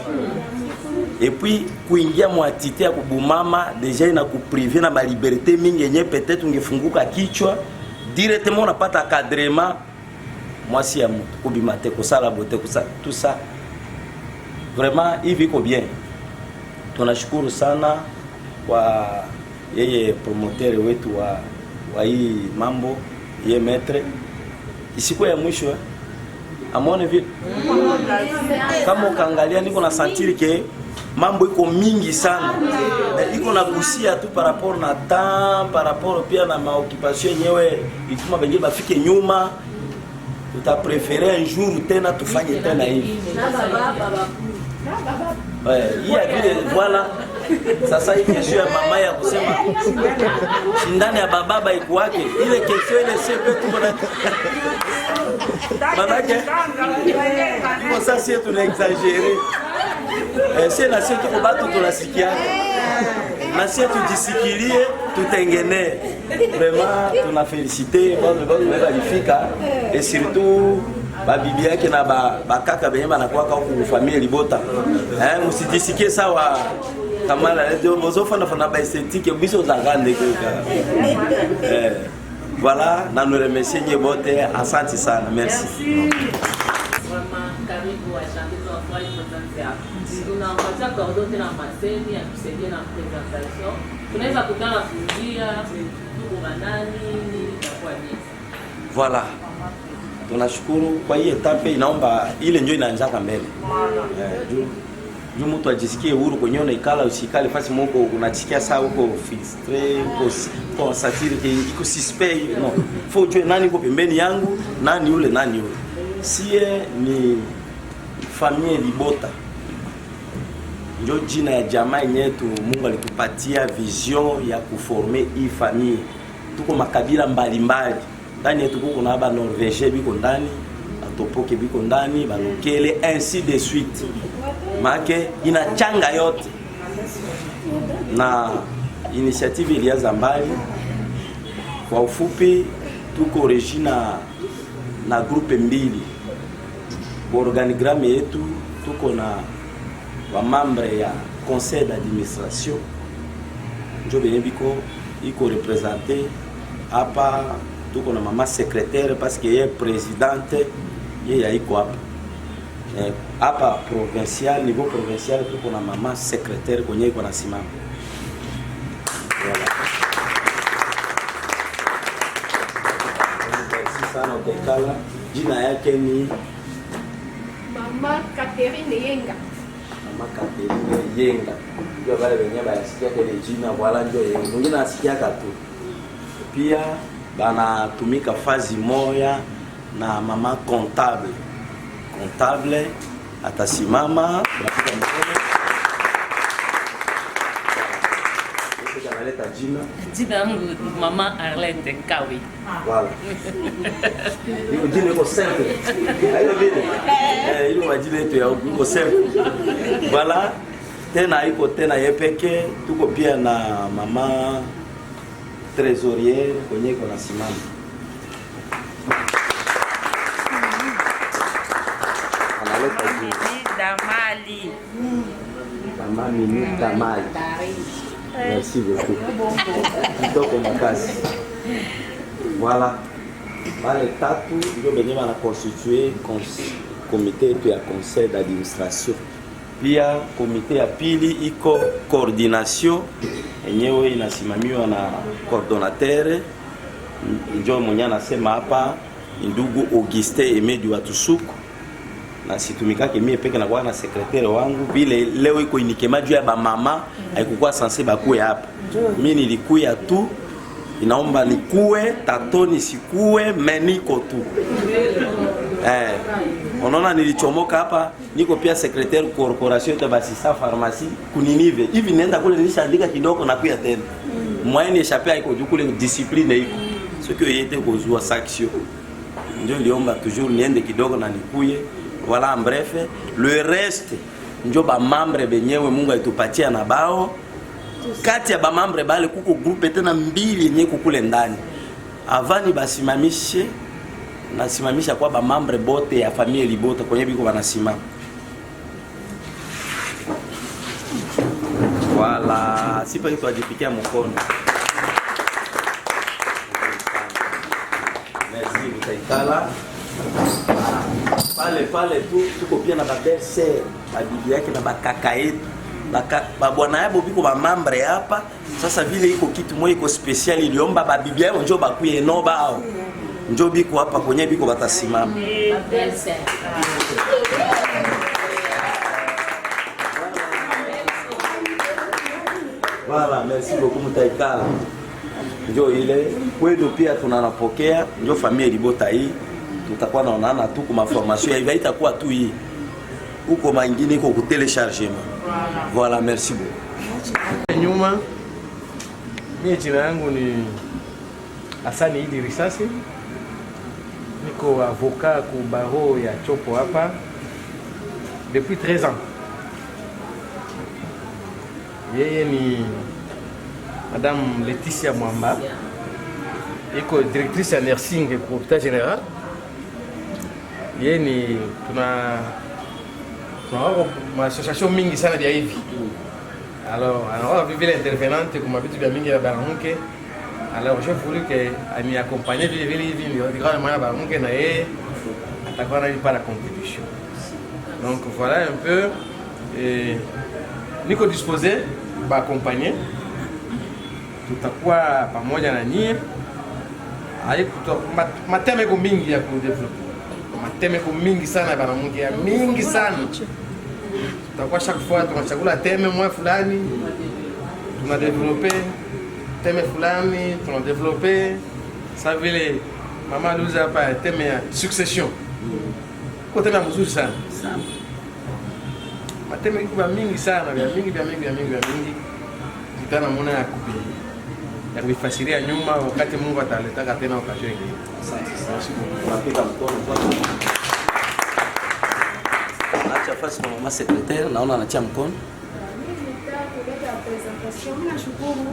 Et puis kuingia mwatite ya kubumama deja ina kuprive na ba liberté mingi yenye peut-être ungefunguka kichwa directement unapata cadrement mwasi ya mtu kubimate kusala bote kusa tout ça. Vraiment hivi iko bien. Tunashukuru sana kwa yeye promoteur wetu wa hii mambo ye maître. Isiko ya mwisho amone vile kama ukaangalia niko na sentire ke mambo iko mingi sana, iko na gusia tu par rapport na temps, par rapport pia na maoccupation yenyewe ituma benye bafike nyuma. Tuta préférer un jour tena tufanye tena hivi. Hii vile voilà. Sasa hii kesho ya mama ya kusema ndani ya bababa iko wake ile kesho ile sepe tu bana. Manake kwa sasa tuna exagérer. C'est na sisi tuko batu tunasikia. Na sisi tujisikilie tutengene. Vraiment tuna féliciter bonne balifika et surtout babibi yake na bakaka benye banakuwa kwa famille Libota. Msijisikie sawa kama la ndio mozofana fana ba esthétique biso zangande kwa. Voilà, na nous remercier nyote, asante sana, merci. Vraiment karibu wa changizo wa fly potentiel. Tunampatia Cordo tena masemi ya kusaidia na presentation. Tunaweza kutana kuingia tuko banani itakuwa nini. Voilà. Tunashukuru kwa hii etape, inaomba ile ndio inaanza mbele. juu mtu ajisikie huru kwenye unaikala, usikale fasi moko unajisikia saa uko frustré, uko satire iko suspect. No, faut jue nani uko pembeni yangu, nani ule. Sie ni familia Libota, ndio jina ya jamaa yetu. Mungu alitupatia vision ya kuforme hii familia. Tuko makabila mbalimbali ndani yetu, kuna ba Norvège biko ndani, Atopoke biko ndani, Balokele, ainsi de suite. Make inachanga yote, na initiative ilianza mbali. Kwa ufupi, tuko regina na grupe mbili. Kwa organigramme yetu tuko na wa membre ya conseil d'administration, njo benye biko iko represente hapa. Tuko na mama secrétaire parce que yeye présidente yeye haiko hapa. Hapa provincial, niveau provincial tuko na mama secrétaire kwenye iko na simama. Voilà. Sana utekala, jina yake ni Mama Catherine Yenga. Mama Catherine Yenga. Ndio wale wenyewe bayasikia kile jina wala ndio yeye. Mwingine asikia tu. Pia banatumika fazi moya na mama comptable. Comptable atasimama bafika mkono. Analeta jina yangu Mama Arlette Kawi. Voilà. Hiyo jina iko simple. Hayo vile. Ile majina yetu iko simple. Voilà. Tena iko tena yepeke, tuko pia na mama trésorière kwenye iko nasimama. Analeta jina Mali. Mama Minita Mali. Merci beaucoup. Kitoko makasi. Voilà. Wale tatu ndio benye wana constituer comité yetu ya conseil d'administration. Pia komite ya pili iko coordination, enyewe inasimamiwa na coordinateur, ndio mwenye anasema hapa ndugu Auguste Emedi wa Tusuku. Na situmikake mie peke na kwa na secrétaire wangu vile leo iko inikemaji ya ba mama haikuwa sanse bakue hapa. Mimi nilikuya tu, inaomba nikue tatoni sikue meniko tu. Unaona nilichomoka hapa, niko pia secrétaire corporation de Basisa pharmacie kuninive. Hivi nenda kule nilishaandika kidogo na kuya tena. Moyen échappé iko kule discipline iko. Ce que yete kozua saction. Ndio niliomba toujours niende kidogo na nikuye. Voilà, en bref, le reste ndio ba membre benyewe Mungu alitupatia na bao. Kati ya ba membre bale kuko groupe tena mbili yenye kukule ndani. Avani basimamishe nasimamisha kwa ba membre bote ya familia Libota kwenye biko banasimama. Voilà, sipa kitu ajipikia mkono. Merci mtaikala. Pale tu tuko pia na babese, babibi yake na bakaka yetu. Ba bwana yabo biko ba membre hapa. Sasa vile iko kitu moja iko special iliomba babibi yao njoo bakuye no bao. Njoo biko hapa kwenye biko batasimama. Voilà, merci beaucoup mtaikala. Njoo ile kwenu pia tunanapokea, njoo familia Libota hii. Tutakuwa naonana tu kwa formation hivi, haitakuwa tu hii. Huko mangine iko ku téléchargement. Voilà, merci beaucoup. Nyuma mimi jina yangu ni Hasani Idi Risasi. Niko avocat ku barreau ya Chopo hapa depuis 13 ans. Yeye ni Madame Laetitia Mwamba. Iko directrice ya nursing pour l'hôpital général. Yeye ni tuna association mingi sana vya hivi. Alors, anaona vile intervenante kwa vitu vya mingi ya Baramuke. Alors, je voulais que ani accompagner vile hivi ndio kwa maana Baramuke na yeye atakuwa analipa la contribution. Donc voilà un peu niko disposé ba accompagner. Tutakuwa pamoja na nyie. Haikuto mateme ko mingi ya kudevelop. Mateme ko mingi sana Baramuke, mingi sana. Tutakuwa chaque fois tunachagula teme moja fulani, tunadevelope teme fulani, tunadevelope ça vile mama aliuza hapa teme ya succession. Kwa teme mzuri sana. Mateme iko mingi sana, vya mingi. Kitana mwana ya kupi. Ya kufasiria nyuma wakati Mungu ataleta tena wakati wengine. Tunapika mkono kwa. Acha fasi kwa mama secrétaire, naona anatia mkono. Nashukuru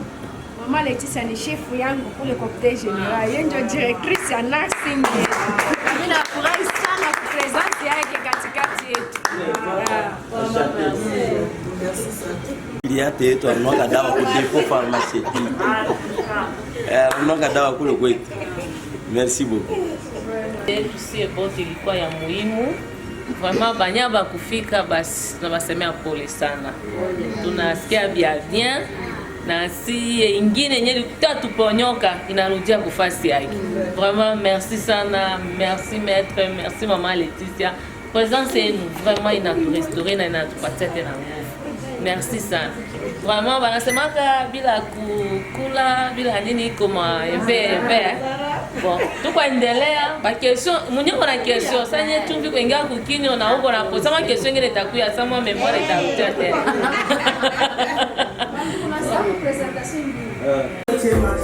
Mama Leticia ni shefu yangu kule Copte General. Yeye ndio directrice ya nursing. Mimi nafurahi sana kwa presence yake katikati yetu. Il y a des gens qui ont dawa kwa dépôt pharmaceutique. Mnoga dawa kule kwetu. Merci beaucoup. Tusie bote ilikuwa ya muhimu. Vraiment banyaba kufika basi tunawasemea pole sana. Tunasikia bien na si ingine yenye tuponyoka inarudia kufasi yake. Vraiment merci sana, merci maître, merci Mama Leticia. Présence nous vraiment inaturestaurer na inatupatia tena nguvu. Merci sana. Vraiment banasemaka bila kukula bila nini kama embe. Bon, tukaendelea ba question mwenyewe na question sanye tumbi kuingia kukinyo na huko na posa ma question ingine itakuya sama memoire itarudia tena. Kuna sababu presentation hii.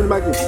Thank you.